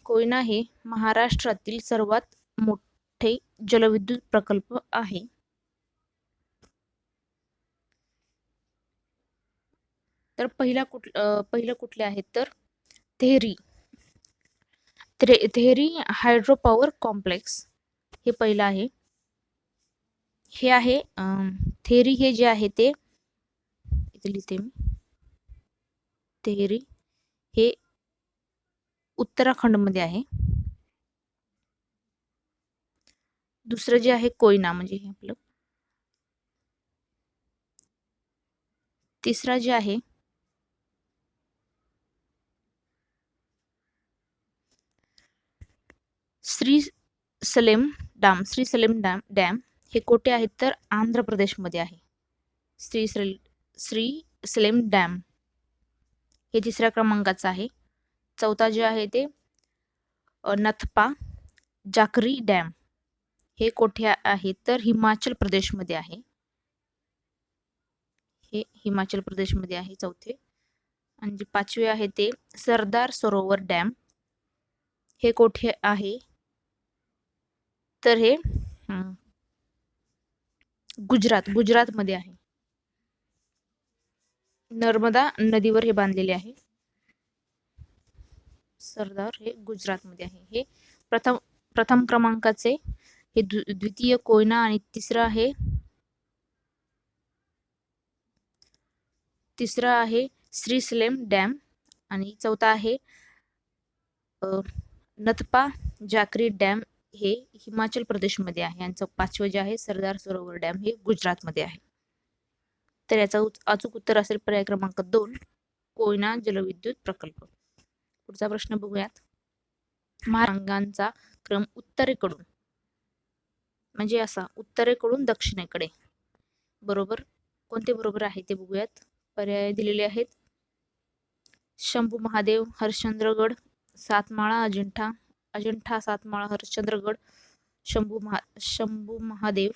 कोयना हे महाराष्ट्रातील सर्वात मोठे जलविद्युत प्रकल्प आहे. तर पहिलं कुठले आहेत तर Tehri. Tehri hydro power complex हे पहिलं आहे. हे आहे तेहरी हे जे आहे ते इथे लिहिते मी. तेहरी हे उत्तराखंड मध्ये आहे. दुसरं जे आहे कोयना म्हणजे हे आपलं. तिसरा जे आहे श्री सलेम डॅम हे कोठे आहेत तर आंध्र प्रदेश मध्ये आहे. श्री सलेम डॅम हे तिसऱ्या क्रमांकाचं आहे. चौथा जे आहे ते नथपा जाकरी डॅम हे कोठे आहे तर हिमाचल प्रदेश मध्ये आहे. हे हिमाचल प्रदेश मध्ये आहे चौथे. आणि जे पाचवे आहे ते सरदार सरोवर डॅम हे कोठे आहे तर हे गुजरातमध्ये आहे. नर्मदा नदीवर हे बांधलेले आहे. सरदार हे गुजरातमध्ये आहे. हे प्रथम क्रमांकाचे, हे द्वितीय कोयना आणि तिसरा आहे श्रीसलेम डॅम आणि चौथा आहे नथपा जाकरी डॅम, हे हिमाचल प्रदेशमध्ये आहे. आणि पाचवं जे आहे सरदार सरोवर डॅम, हे गुजरातमध्ये आहे. तर याचा अचूक उत्तर असेल पर्याय क्रमांक 2, कोयना जलविद्युत प्रकल्प. पुढचा प्रश्न बघूयात. महारांगांचा क्रम उत्तरेकडून, म्हणजे असा उत्तरेकडून दक्षिणेकडे बरोबर कोणते बरोबर आहे ते बघूयात. पर्याय दिलेले आहेत. शंभू महादेव, हरिश्चंद्रगड, सातमाळा अजिंठा सातमाळा हरिश्चंद्रगड, शंभू महादेव,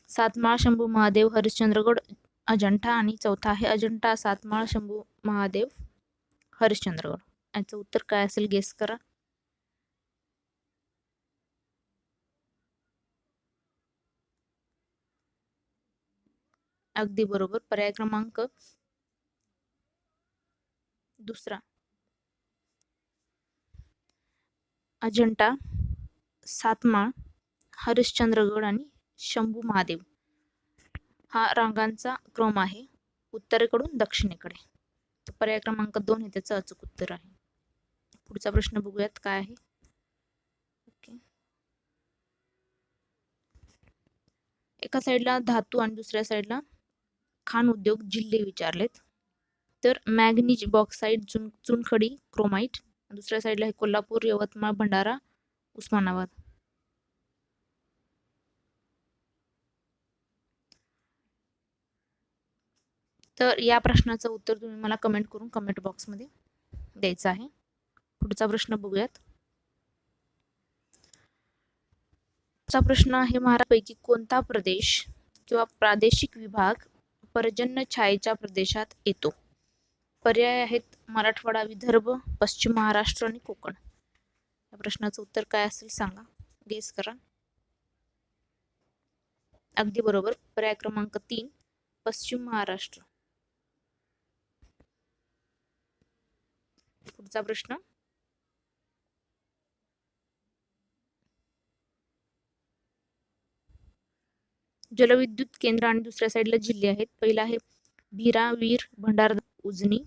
सातमाळा शंभू महादेव हरिश्चंद्रगड अजिंठा, आणि चौथा आहे अजिंठा सातमाळा शंभू महादेव हरिश्चंद्रगड. याचं उत्तर काय असेल गेस करा. अगदी बरोबर. पर्याय क्रमांक 2, अजिंठा, सातमाळ, हरिश्चंद्रगड आणि शंभू महादेव हा रांगांचा क्रम आहे उत्तरेकडून दक्षिणेकडे. पर्याय क्रमांक 2 हे त्याचं अचूक उत्तर आहे. पुढचा प्रश्न बघूयात काय आहे. एका साईडला धातू आणि दुसऱ्या साईडला खाण उद्योग जिल्हे विचारलेत. तर मॅग्नीज, बॉक्साईट, चुनखडी, क्रोमाइट. दुसऱ्या साईडला आहे कोल्हापूर, यवतमाळ, भंडारा, उस्मानाबाद. तर या प्रश्नाचं उत्तर तुम्ही मला कमेंट करून कमेंट बॉक्समध्ये द्यायचं आहे. पुढचा प्रश्न बघूयात. पुढचा प्रश्न आहे, महाराष्ट्रापैकी कोणता प्रदेश किंवा प्रादेशिक विभाग पर्जन्य छायेच्या प्रदेशात येतो? पर्याय आहेत मराठवाडा, विदर्भ, पश्चिम महाराष्ट्र आणि कोकण. या प्रश्नाचं उत्तर काय असेल सांगा, गेस करा. अगदी बरोबर. पर्याय क्रमांक 3, पश्चिम महाराष्ट्र. पुढचा प्रश्न, जलविद्युत केंद्र आणि दुसऱ्या साईडला जिल्हे आहेत. पहिला आहे भीरा, वीर, भंडारा, उजनी.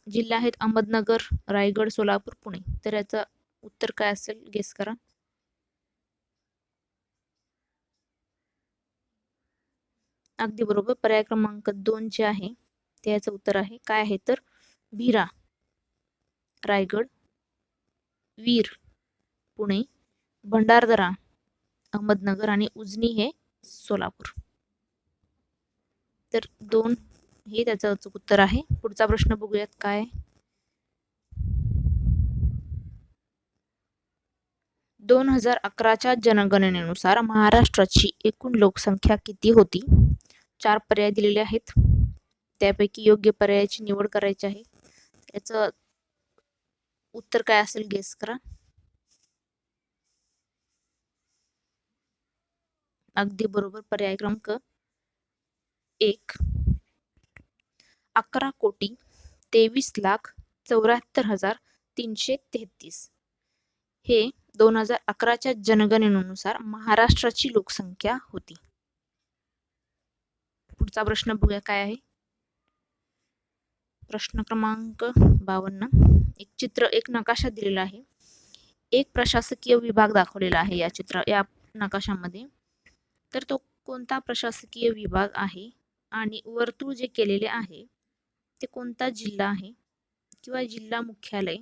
जिल्हे आहेत अहमदनगर, रायगड, सोलापूर, पुणे. तर याचं उत्तर काय असेल गेस करा. अगदी बरोबर. पर्याय क्रमांक 2 जे आहे ते याचं उत्तर आहे. काय आहे तर भीरा रायगड, वीर पुणे, भंडारदरा अहमदनगर आणि उजनी हे सोलापूर. तर 2 हे त्याचं अचूक उत्तर आहे. पुढचा प्रश्न बघूयात काय. 2011च्या जनगणनेनुसार महाराष्ट्राची एकूण लोकसंख्या किती होती? 4 पर्याय दिलेले आहेत. त्यापैकी योग्य पर्यायाची निवड करायची आहे. याचं उत्तर काय असेल गेस करा. अगदी बरोबर. पर्याय क्रमांक 1, 11,23,74,333. हे 2011च्या जनगणनेनुसार महाराष्ट्राची लोकसंख्या होती. पुढचा प्रश्न बघूया काय आहे. प्रश्न क्रमांक 52. एक नकाशा दिलेला आहे. एक प्रशासकीय विभाग दाखवलेला आहे या नकाशामध्ये. तर तो कोणता प्रशासकीय विभाग आहे आणि वर्तुळ जे केलेले आहे ते कोणता जिल्हा आहे किंवा जिल्हा मुख्यालय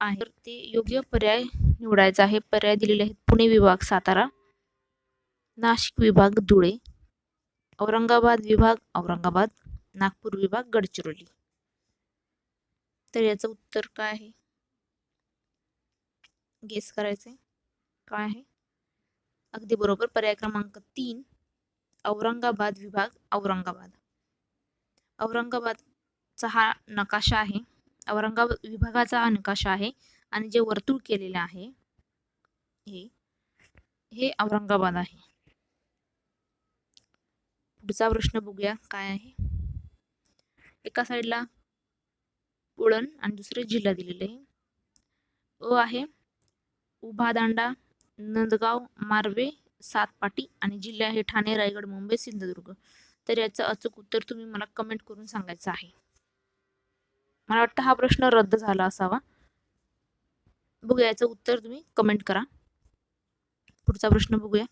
आहे. तर ते योग्य पर्याय निवडायचा आहे. पर्याय दिलेले आहेत पुणे विभाग सातारा, नाशिक विभाग धुळे, औरंगाबाद विभाग औरंगाबाद, नागपूर विभाग गडचिरोली. तर याचं उत्तर काय आहे गेस करायचंय. काय आहे? अगदी बरोबर. पर्याय क्रमांक 3, औरंगाबाद विभाग औरंगाबाद. औरंगाबादचा हा नकाशा आहे. औरंगाबाद विभागाचा हा नकाशा आहे आणि जे वर्तुळ केलेलं आहे हे हे औरंगाबाद आहे. पुढचा प्रश्न बघूया काय आहे. एका साईडला पुळण आणि दुसरे जिल्हा दिलेले आहे. अ आहे उभादांडा, नंदगाव, मार्वे, सातपाटी आणि जिल्हा आहे ठाणे, रायगड, मुंबई, सिंधुदुर्ग. तर याचं अचूक उत्तर तुम्ही मला कमेंट करून सांगायचं आहे. मला वाटतं हा प्रश्न रद्द झाला असावा. बघूया याचं उत्तर तुम्ही कमेंट करा. पुढचा प्रश्न बघूया.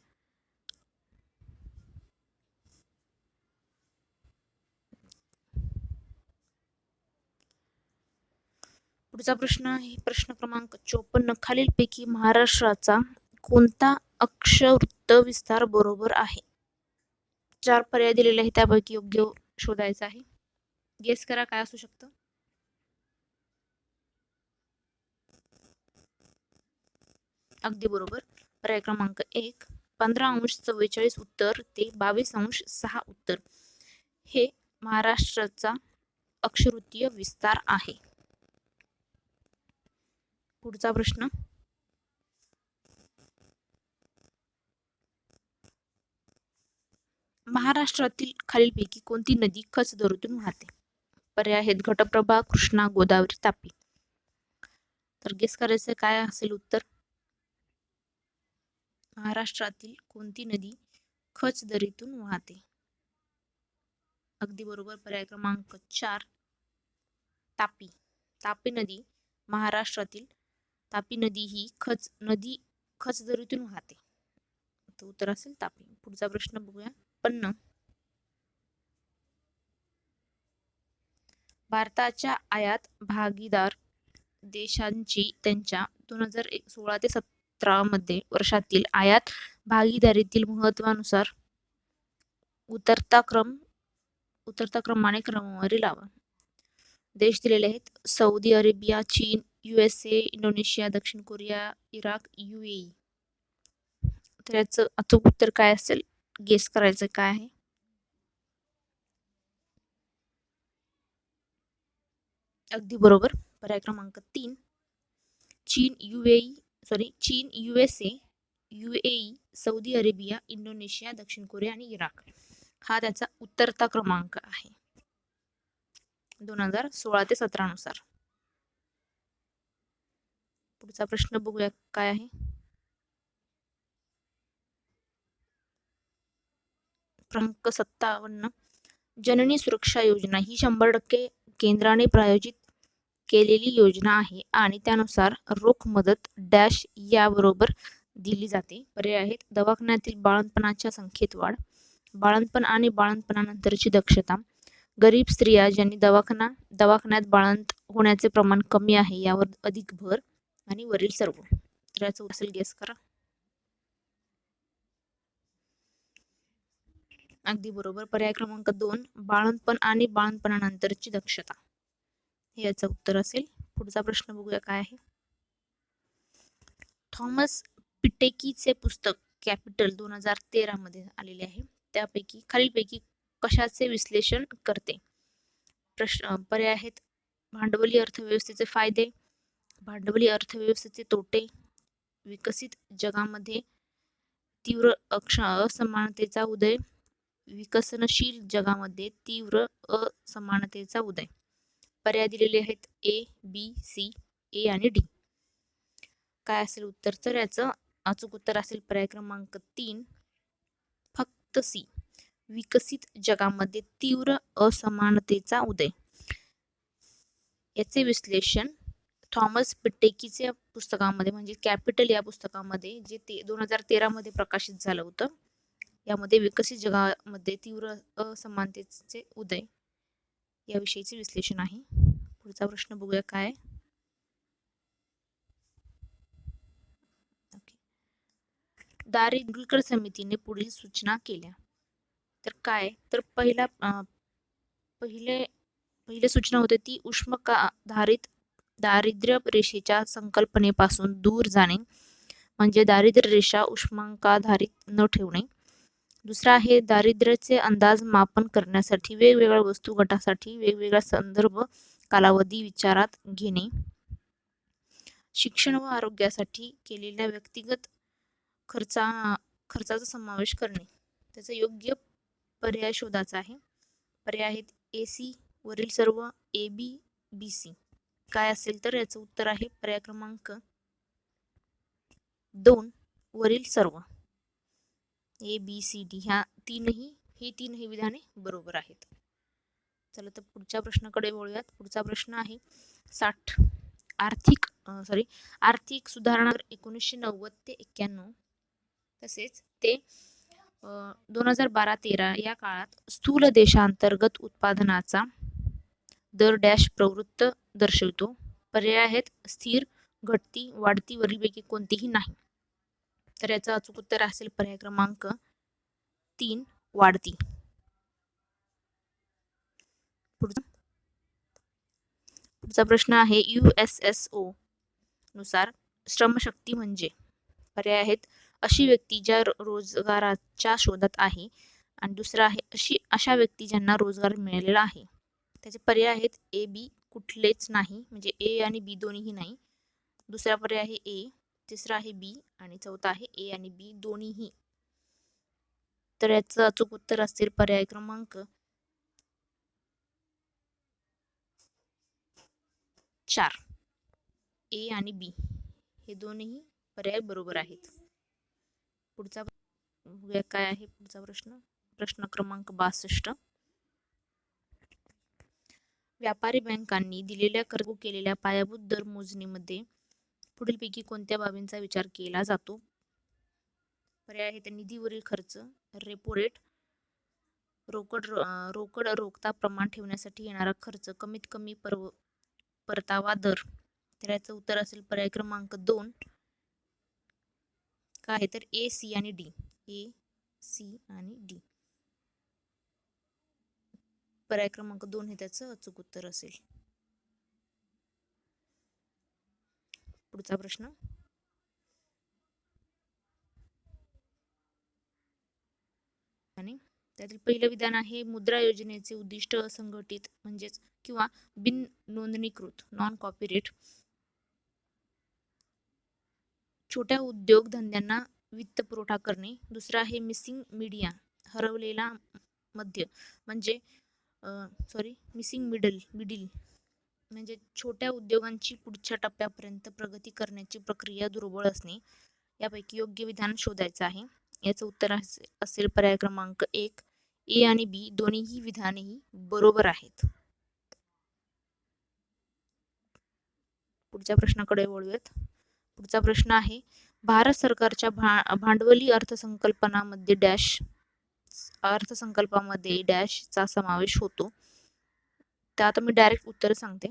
पुढचा प्रश्न आहे प्रश्न क्रमांक 54. खालीलपैकी महाराष्ट्राचा कोणता अक्षवृत्त विस्तार बरोबर आहे? 4 पर्याय दिलेले आहेत, त्यापैकी योग्य शोधायचं आहे. गेस करा काय असू शकतं. अगदी बरोबर. पर्याय क्रमांक 1 15°44 उत्तर ते 22°6 उत्तर हे महाराष्ट्राचा अक्षवृत्तीय विस्तार आहे. पुढचा प्रश्न. महाराष्ट्रातील खालीलपैकी कोणती नदी कचदरीतून वाहते? पर्याय आहेत घटप्रभा, कृष्णा, गोदावरी, तापी. तर गेस करायचं काय असेल उत्तर. महाराष्ट्रातील कोणती नदी कचदरीतून वाहते? अगदी बरोबर. पर्याय क्रमांक 4 तापी. तापी नदी महाराष्ट्रातील तापी नदी ही कचदरीतून वाहते. तर उत्तर असेल तापी. पुढचा प्रश्न बघूया. 50. भारताच्या आयात भागीदार देशांची त्यांच्या 2016 ते 17 मध्ये वर्षातील आयात भागीदारीतील महत्वानुसार उतरता क्रमाने क्रमवारी लावा. देश दिलेले आहेत सौदी अरेबिया, चीन, USA, इंडोनेशिया, दक्षिण कोरिया, इराक, UAE. तर याचं अचूक उत्तर काय असेल गेस करायचं काय आहे. अगदी बरोबर. पर्याय क्रमांक 3 चीन, USA, UAE, Saudi Arabia, Indonesia, दक्षिण कोरिया आणि इराक हा त्याचा उतरता क्रमांक आहे 2016 ते 17 नुसार. पुढचा प्रश्न बघूया काय आहे. क्रमांक 57. जननी सुरक्षा योजना ही 100% केंद्राने प्रायोजित केलेली योजना आहे आणि त्यानुसार रोख मदत डॅश याबरोबर दिली जाते. पर्याय आहेत दवाखान्यातील बाळंतपणाच्या संख्येत वाढ, बाळंतपण आणि बाळंतपणानंतरची दक्षता, गरीब स्त्रिया ज्यांनी दवाखान्यात बाळंत होण्याचे प्रमाण कमी आहे यावर अधिक भर आणि वरील सर्व. तर याचं असेल गेस करा. अगदी बरोबर. पर्याय क्रमांक 2 बाळंतपण आणि बाळंतपणानंतरची दक्षता हे याचं उत्तर असेल. पुढचा प्रश्न बघूया काय आहे. थॉमस पिटेकीचे पुस्तक कॅपिटल 2013 मध्ये आलेले आहे. त्यापैकी खालीलपैकी कशाचे विश्लेषण करते? पर्याय आहेत भांडवली अर्थव्यवस्थेचे फायदे, भांडवली अर्थव्यवस्थेचे तोटे, विकसित जगामध्ये तीव्र असमानतेचा उदय, विकसनशील जगामध्ये तीव्र असमानतेचा उदय. पर्याय दिलेले आहेत A, आणि D. काय असेल उत्तर. तर याचं अचूक उत्तर असेल पर्याय क्रमांक 3 फक्त C, विकसित जगामध्ये तीव्र असमानतेचा उदय. याचे विश्लेषण थॉमस पिटेकीच्या पुस्तकामध्ये म्हणजे कॅपिटल या पुस्तकामध्ये जे 2013 मध्ये प्रकाशित झालं होतं यामध्ये विकसित जगामध्ये तीव्र असमानतेचे उदय याविषयीचे विश्लेषण आहे. पुढचा प्रश्न बघूया काय. दारिद्र्य समितीने पुढील सूचना केल्या. तर काय तर पहिले सूचना होती ती उष्माधारित दारिद्र्य रेषेच्या संकल्पनेपासून दूर जाणे म्हणजे दारिद्र्य रेषा उष्मांकाधारित न ठेवणे. दुसरा आहे दारिद्र्याचे अंदाज मापन करण्यासाठी वेगवेगळ्या वस्तू गटासाठी वेगवेगळा संदर्भ कालावधी विचारात घेणे. शिक्षण व आरोग्यासाठी केलेल्या व्यक्तिगत खर्चाचा समावेश करणे. त्याचा योग्य पर्याय शोधायचा आहे. पर्याय आहेत ए सी वरील सर्व, ए बी, बी सी. काय असेल तर याचं उत्तर आहे पर्याय क्रमांक 2 वरील सर्व. ए बी सी डी ह्या तीनही विधाने बरोबर आहेत. चला तर पुढच्या प्रश्नाकडे वळूयात. पुढचा प्रश्न आहे 60. आर्थिक सुधारणा 1990 ते 91 तसेच ते 2012-13 या काळात स्थूल देशांतर्गत उत्पादनाचा दर डॅश प्रवृत्त दर्शवितो. पर्याय आहेत स्थिर, घटती, वाढती वरीलपैकी कोणतीही नाही. तर याचं अचूक उत्तर असेल पर्याय क्रमांक 3 वाढती. पुढचा प्रश्न आहे USSO नुसार श्रमशक्ती म्हणजे. पर्याय आहेत अशी व्यक्ती ज्या रोजगाराच्या शोधात आहे आणि दुसरा आहे अशा व्यक्ती ज्यांना रोजगार मिळालेला आहे. त्याचे पर्याय आहेत ए बी कुठलेच नाही, म्हणजे ए आणि बी दोन्हीही नाही. दुसरा पर्याय आहे ए, तिसरा आहे बी आणि चौथा आहे ए आणि बी दोन्हीही. तर याचं अचूक उत्तर असेल पर्याय क्रमांक 4 ए आणि बी हे दोन्ही पर्याय बरोबर आहेत. पुढचा काय आहे पुढचा प्रश्न क्रमांक 62. व्यापारी बँकांनी दिलेल्या कर्ज केलेल्या पायाभूत दर मोजणीमध्ये पुढीलपैकी कोणत्या बाबींचा विचार केला जातो. पर्याय आहे निधीवरील खर्च, रेपो रेट, रोकड रोखता प्रमाण ठेवण्यासाठी येणारा खर्च, कमीत कमी परतावा दर. तर याचं उत्तर असेल पर्याय क्रमांक 2 काय आहे तर ए सी आणि डी. ए सी आणि डी. पर्याय क्रमांक 2 हे त्याचं अचूक उत्तर असेल. पुढचा प्रश्न आणि त्यातील पहिलं विधान आहे मुद्रा योजनेचे उद्दिष्ट असंघटित म्हणजेच किंवा बिन नोंदणीकृत नॉन कॉपीरेट छोट्या उद्योगधंद्यांना वित्त पुरवठा करणे. दुसरा आहे मिसिंग मीडिया हरवलेला मध्य म्हणजे मिसिंग मिडल म्हणजे छोट्या उद्योगांची पुढच्या टप्प्यापर्यंत प्रगती करण्याची प्रक्रिया दुर्बळ असणे. यापैकी योग्य विधान शोधायचं आहे. याचं उत्तर असेल पर्याय क्रमांक 1 ए आणि बी दोन्हीही विधानेही बरोबर आहेत. पुढच्या प्रश्नाकडे वळूयात. पुढचा प्रश्न आहे भारत सरकारच्या भांडवली अर्थसंकल्पामध्ये डॅशचा समावेश होतो. तर आता मी डायरेक्ट उत्तर सांगते.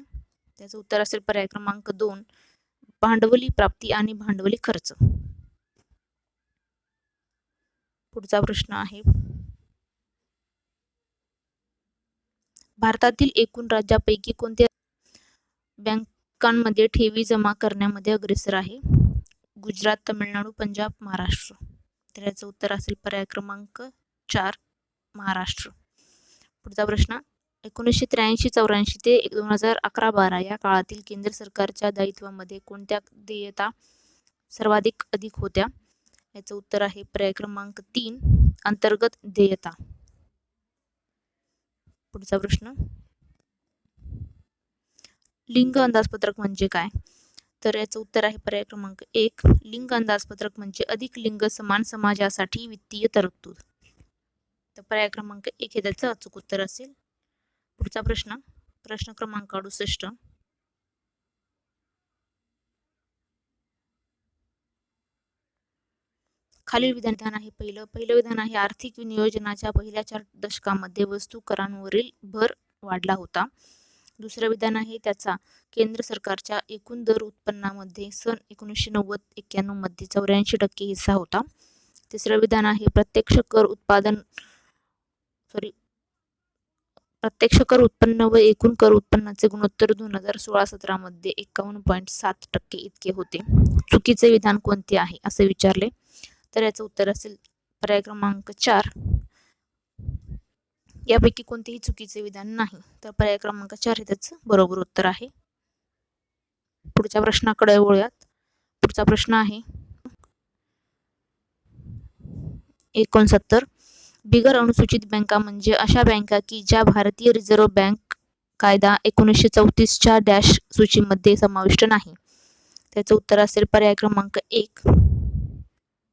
त्याचं उत्तर असेल पर्याय क्रमांक 2 भांडवली प्राप्ती आणि भांडवली खर्च. पुढचा प्रश्न आहे भारतातील एकूण राज्यापैकी कोणत्या बँकांमध्ये ठेवी जमा करण्यामध्ये अग्रेसर आहे. गुजरात, तमिळनाडू, पंजाब, महाराष्ट्र. तर याचं उत्तर असेल पर्याय क्रमांक 4 महाराष्ट्र. पुढचा प्रश्न 1983-84 ते 2011-12 या काळातील केंद्र सरकारच्या दायित्वामध्ये कोणत्या देयता सर्वाधिक अधिक होत्या. याचं उत्तर आहे पर्याय क्रमांक 3 अंतर्गत देयता. पुढचा प्रश्न लिंग अंदाजपत्रक म्हणजे काय. तर याचं उत्तर आहे पर्याय क्रमांक 1 लिंग अंदाजपत्रक म्हणजे अधिक लिंग समान समाजासाठी वित्तीय तरतूद. तर पर्याय क्रमांक 1 हे त्याचं अचूक उत्तर असेल. पुढचा प्रश्न क्रमांक 68. खालील विधान आहे पहिलं विधान आहे आर्थिक नियोजनाच्या पहिल्या 4 दशकामध्ये वस्तू करांवरील भर वाढला होता. दुसरं विधान आहे त्याचा केंद्र सरकारच्या एकूण दर उत्पन्नामध्ये सन 1990-91 मध्ये 84% हिस्सा होता. तिसरं विधान आहे प्रत्यक्ष कर उत्पन्न व एकूण कर उत्पन्नाचे गुणोत्तर 2016-17 मध्ये 51.7% इतके होते. चुकीचे विधान कोणते आहे असे विचारले. तर याचं उत्तर असेल पर्याय क्रमांक 4 यापैकी कोणतेही चुकीचे विधान नाही. तर पर्याय क्रमांक 4 हे त्याचं बरोबर उत्तर आहे. पुढच्या प्रश्नाकडे वळूयात. पुढचा प्रश्न आहे 69. बिगर अनुसूचित बँका म्हणजे अशा बँका की ज्या भारतीय रिझर्व्ह बँक कायदा 1934च्या डॅश सूचीमध्ये समाविष्ट नाही. त्याचं उत्तर असेल पर्याय क्रमांक 1.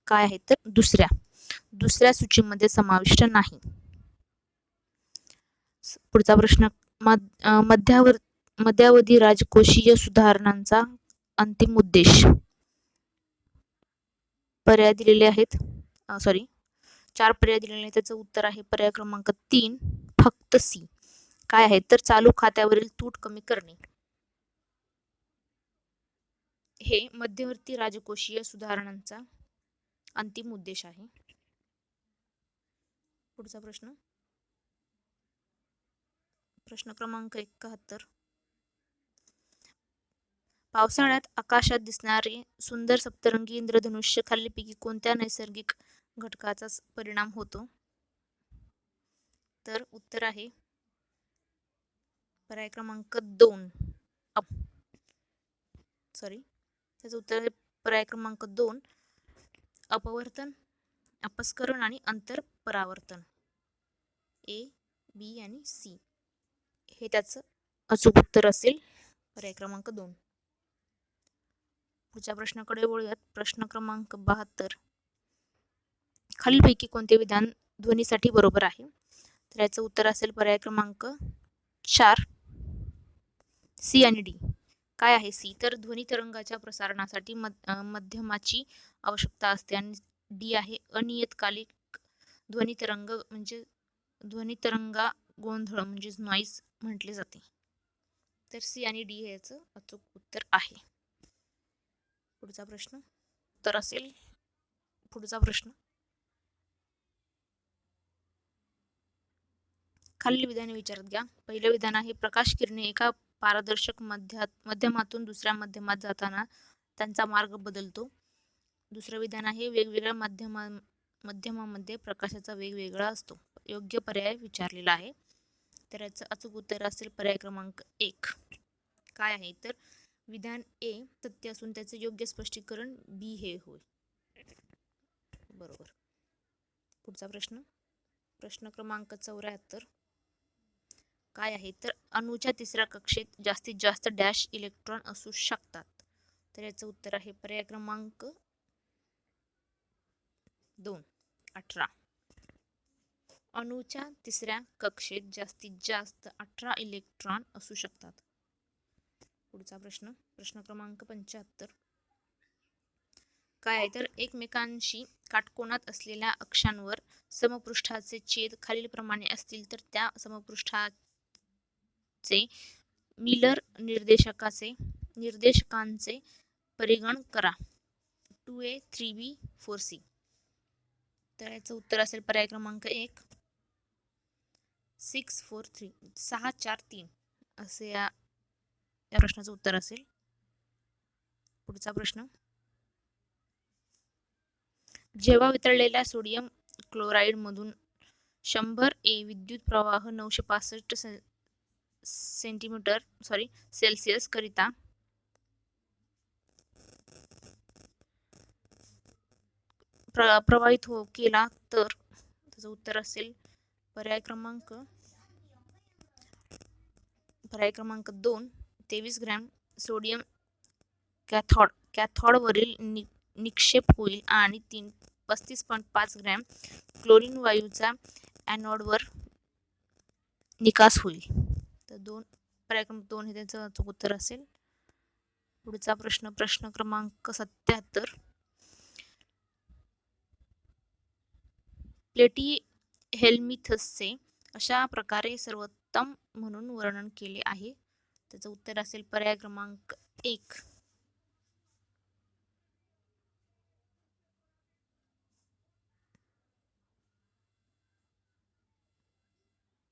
काय आहे तर दुसऱ्या सूचीमध्ये समाविष्ट नाही. पुढचा प्रश्न, मध्यावधी राजकोषीय सुधारणांचा अंतिम उद्देश. पर्याय दिलेले आहेत, 4 पर्याय दिलेले आहेत. त्याचं उत्तर आहे पर्याय क्रमांक 3 फक्त सी. काय आहे तर चालू खात्यावरील तूट कमी करणे. हे मध्यवर्ती राजकोषीय सुधारणांचा अंतिम उद्देश आहे. पुढचा प्रश्न क्रमांक 71. पावसाळ्यात आकाशात दिसणारे सुंदर सप्तरंगी इंद्रधनुष्य खालीलपैकी कोणत्या नैसर्गिक घटकाचा परिणाम होतो? तर उत्तर आहे पर्याय क्रमांक 2. त्याचं उत्तर आहे पर्याय क्रमांक 2 अपवर्तन, अपस्करण आणि अंतरपरावर्तन. ए, बी आणि सी हे त्याचं अचूक उत्तर असेल पर्याय क्रमांक 2. पुढच्या प्रश्नाकडे वळूयात. प्रश्न क्रमांक 72. खालीलपैकी कोणते विधान ध्वनीसाठी बरोबर आहे? तर याचं उत्तर असेल पर्याय क्रमांक 4 सी आणि डी. काय आहे सी तर ध्वनी तरंगाच्या प्रसारणासाठी माध्यमाची आवश्यकता असते आणि डी आहे अनियतकालिक ध्वनी तरंग म्हणजे ध्वनी तरंगा गोंधळ म्हणजे नॉईज म्हटले जाते. तर सी आणि डी हे याचं अचूक उत्तर आहे. पुढचा प्रश्न खालील विधाने विचारात घ्या. पहिलं विधान आहे प्रकाश किरणे एका पारदर्शक माध्यमातून दुसऱ्या माध्यमात जाताना त्यांचा मार्ग बदलतो. दुसरं विधान आहे वेगवेगळ्या माध्यमामध्ये प्रकाशाचा वेग वेगळा असतो. योग्य पर्याय विचारलेला आहे. तर याचं अचूक उत्तर असेल पर्याय क्रमांक 1. काय आहे तर विधान ए सत्य असून त्याचे योग्य स्पष्टीकरण बी हे होय. बरोबर. पुढचा प्रश्न क्रमांक 74. काय आहे तर अणूच्या तिसऱ्या कक्षेत जास्तीत जास्त डॅश इलेक्ट्रॉन असू शकतात. तर याचं उत्तर आहे पर्याय क्रमांक 2 18. अणूच्या तिसऱ्या कक्षेत जास्तीत जास्त 18 इलेक्ट्रॉन असू शकतात. पुढचा प्रश्न क्रमांक 75. काय आहे तर एकमेकांशी काटकोनात असलेल्या अक्षांवर समपृष्ठाचे छेद खालीलप्रमाणे असतील तर त्या समपृष्ठाचे मिलर निर्देशकांचे परिगण करा. 2a 3b 4c. तर याचं उत्तर असेल पर्याय क्रमांक 1 6 4 3 6 4 3 असे या प्रश्नाचं उत्तर असेल. पुढचा प्रश्न, जेव्हा वितळलेल्या सोडियम क्लोराईड मधून 100 ए विद्युत प्रवाह 965 सेल्सिअस करिता प्रवाहित केला तर त्याचं उत्तर असेल पर्याय क्रमांक 2 23 ग्रॅम सोडियम कॅथॉडवरील निक्षेप होईल आणि 35.5 ग्रॅम क्लोरीन वायूचा ॲनोडवर निकास होईल. तर पर्याय क्रमांक 2 हे त्याचं अचूक उत्तर असेल. पुढचा प्रश्न क्रमांक 77. प्लेटिहेल्मिन्थसचे अशा प्रकारे सर्वोत्तम म्हणून वर्णन केले आहे. त्याचं उत्तर असेल पर्याय क्रमांक 1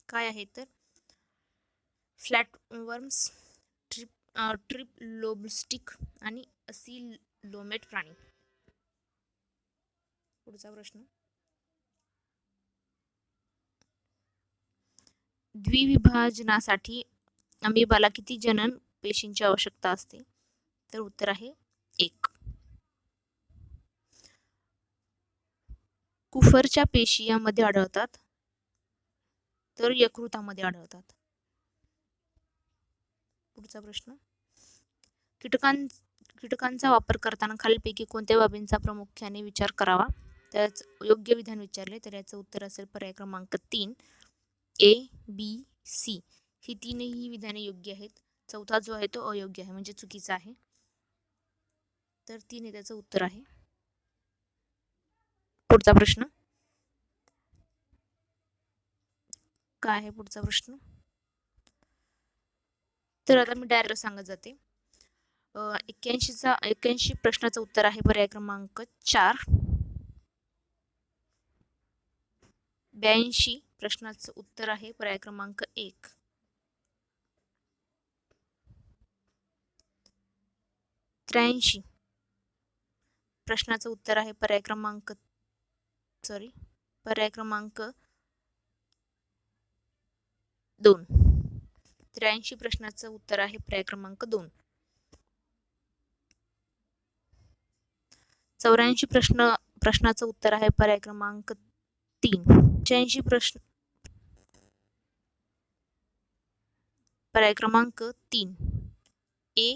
काय आहे तर फ्लॅटवर्म्स, ट्रिप लोबस्टिक आणि असिलोमेट प्राणी. पुढचा प्रश्न, द्विविभाजनासाठी अमिबाला किती जनन पेशींची आवश्यकता असते? तर उत्तर आहे 1. कुफरच्या पेशी यामध्ये आढळतात तर यकृतामध्ये आढळतात. पुढचा प्रश्न, कीटकांचा वापर करताना खालीलपैकी कोणत्या बाबींचा प्रामुख्याने विचार करावा? त्याच योग्य विधान विचारले तर याचं उत्तर असेल पर्याय क्रमांक 3 A, B, C. ही तीनही विधाने योग्य आहेत. चौथा जो आहे तो अयोग्य आहे म्हणजे चुकीचा आहे. तर 3 हे त्याचं उत्तर आहे. पुढचा प्रश्न काय आहे? पुढचा प्रश्न तर आता मी डायरेक्ट सांगत जाते. 81 प्रश्नाचं उत्तर आहे पर्याय क्रमांक 4. 82 प्रश्नाचं उत्तर आहे पर्याय क्रमांक 1. 83 प्रश्नाचं उत्तर आहे पर्याय क्रमांक 2. 83 प्रश्नाचं उत्तर आहे पर्याय क्रमांक 2. 84 प्रश्नाचं उत्तर आहे पर्याय क्रमांक 3. 85 पर्याय क्रमांक 3 A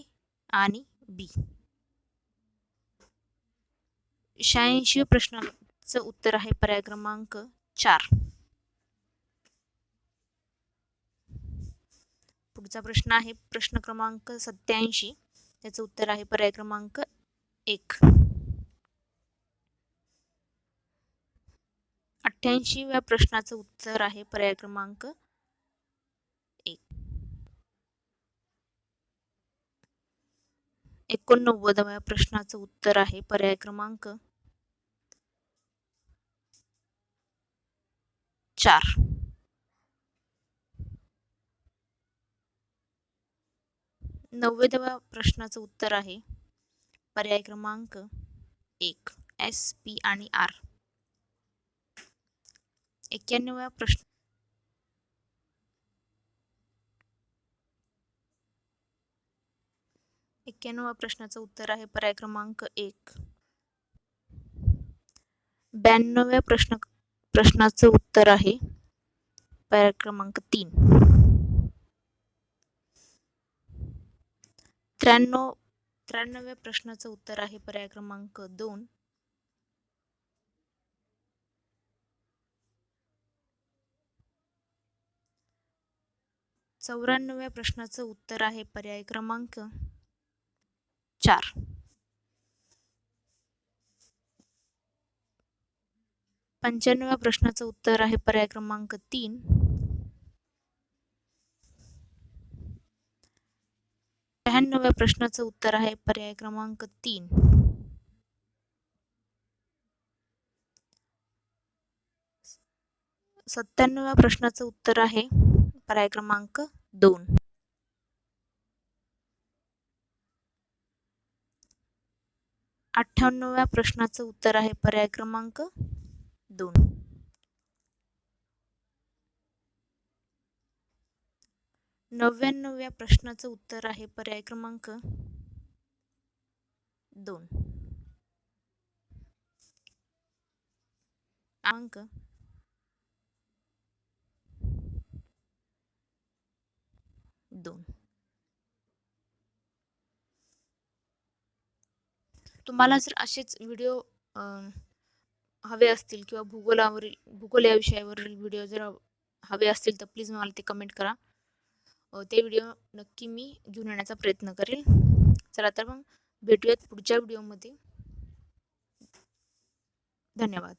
आणि B. 86 प्रश्नाचं उत्तर आहे पर्याय क्रमांक 4. पुढचा प्रश्न आहे प्रश्न क्रमांक 87. त्याचं उत्तर आहे पर्याय क्रमांक 1. 88व्या प्रश्नाचं उत्तर आहे पर्याय क्रमांक 1. 89व्या प्रश्नाचं उत्तर आहे पर्याय क्रमांक 4. 90व्या प्रश्नाचं उत्तर आहे पर्याय क्रमांक 1 S, P आणि R. 91व्या प्रश्नाचं उत्तर आहे पर्याय क्रमांक 1. 92व्या प्रश्नाचं उत्तर आहे पर्याय क्रमांक 3. 93व्या प्रश्नाचं उत्तर आहे पर्याय क्रमांक 2. 94व्या प्रश्नाचं उत्तर आहे पर्याय क्रमांक 4. 95व्या प्रश्नाचं उत्तर आहे पर्याय क्रमांक 3. 96व्या प्रश्नाचं उत्तर आहे पर्याय क्रमांक 3. 97व्या प्रश्नाचं उत्तर आहे पर्याय क्रमांक 2. 98व्या प्रश्नाचं उत्तर आहे पर्याय क्रमांक 2. 99व्या प्रश्नाचं उत्तर आहे पर्याय क्रमांक 2. 2. तुम्हाला जर असेच व्हिडिओ हवे असतील किंवा भूगोल या विषयावरील व्हिडिओ जर हवे असतील तर प्लीज मला ते कमेंट करा. ते व्हिडिओ नक्की मी घेऊन येण्याचा प्रयत्न करेल. चला तर मग भेटूयात पुढच्या व्हिडिओमध्ये. धन्यवाद.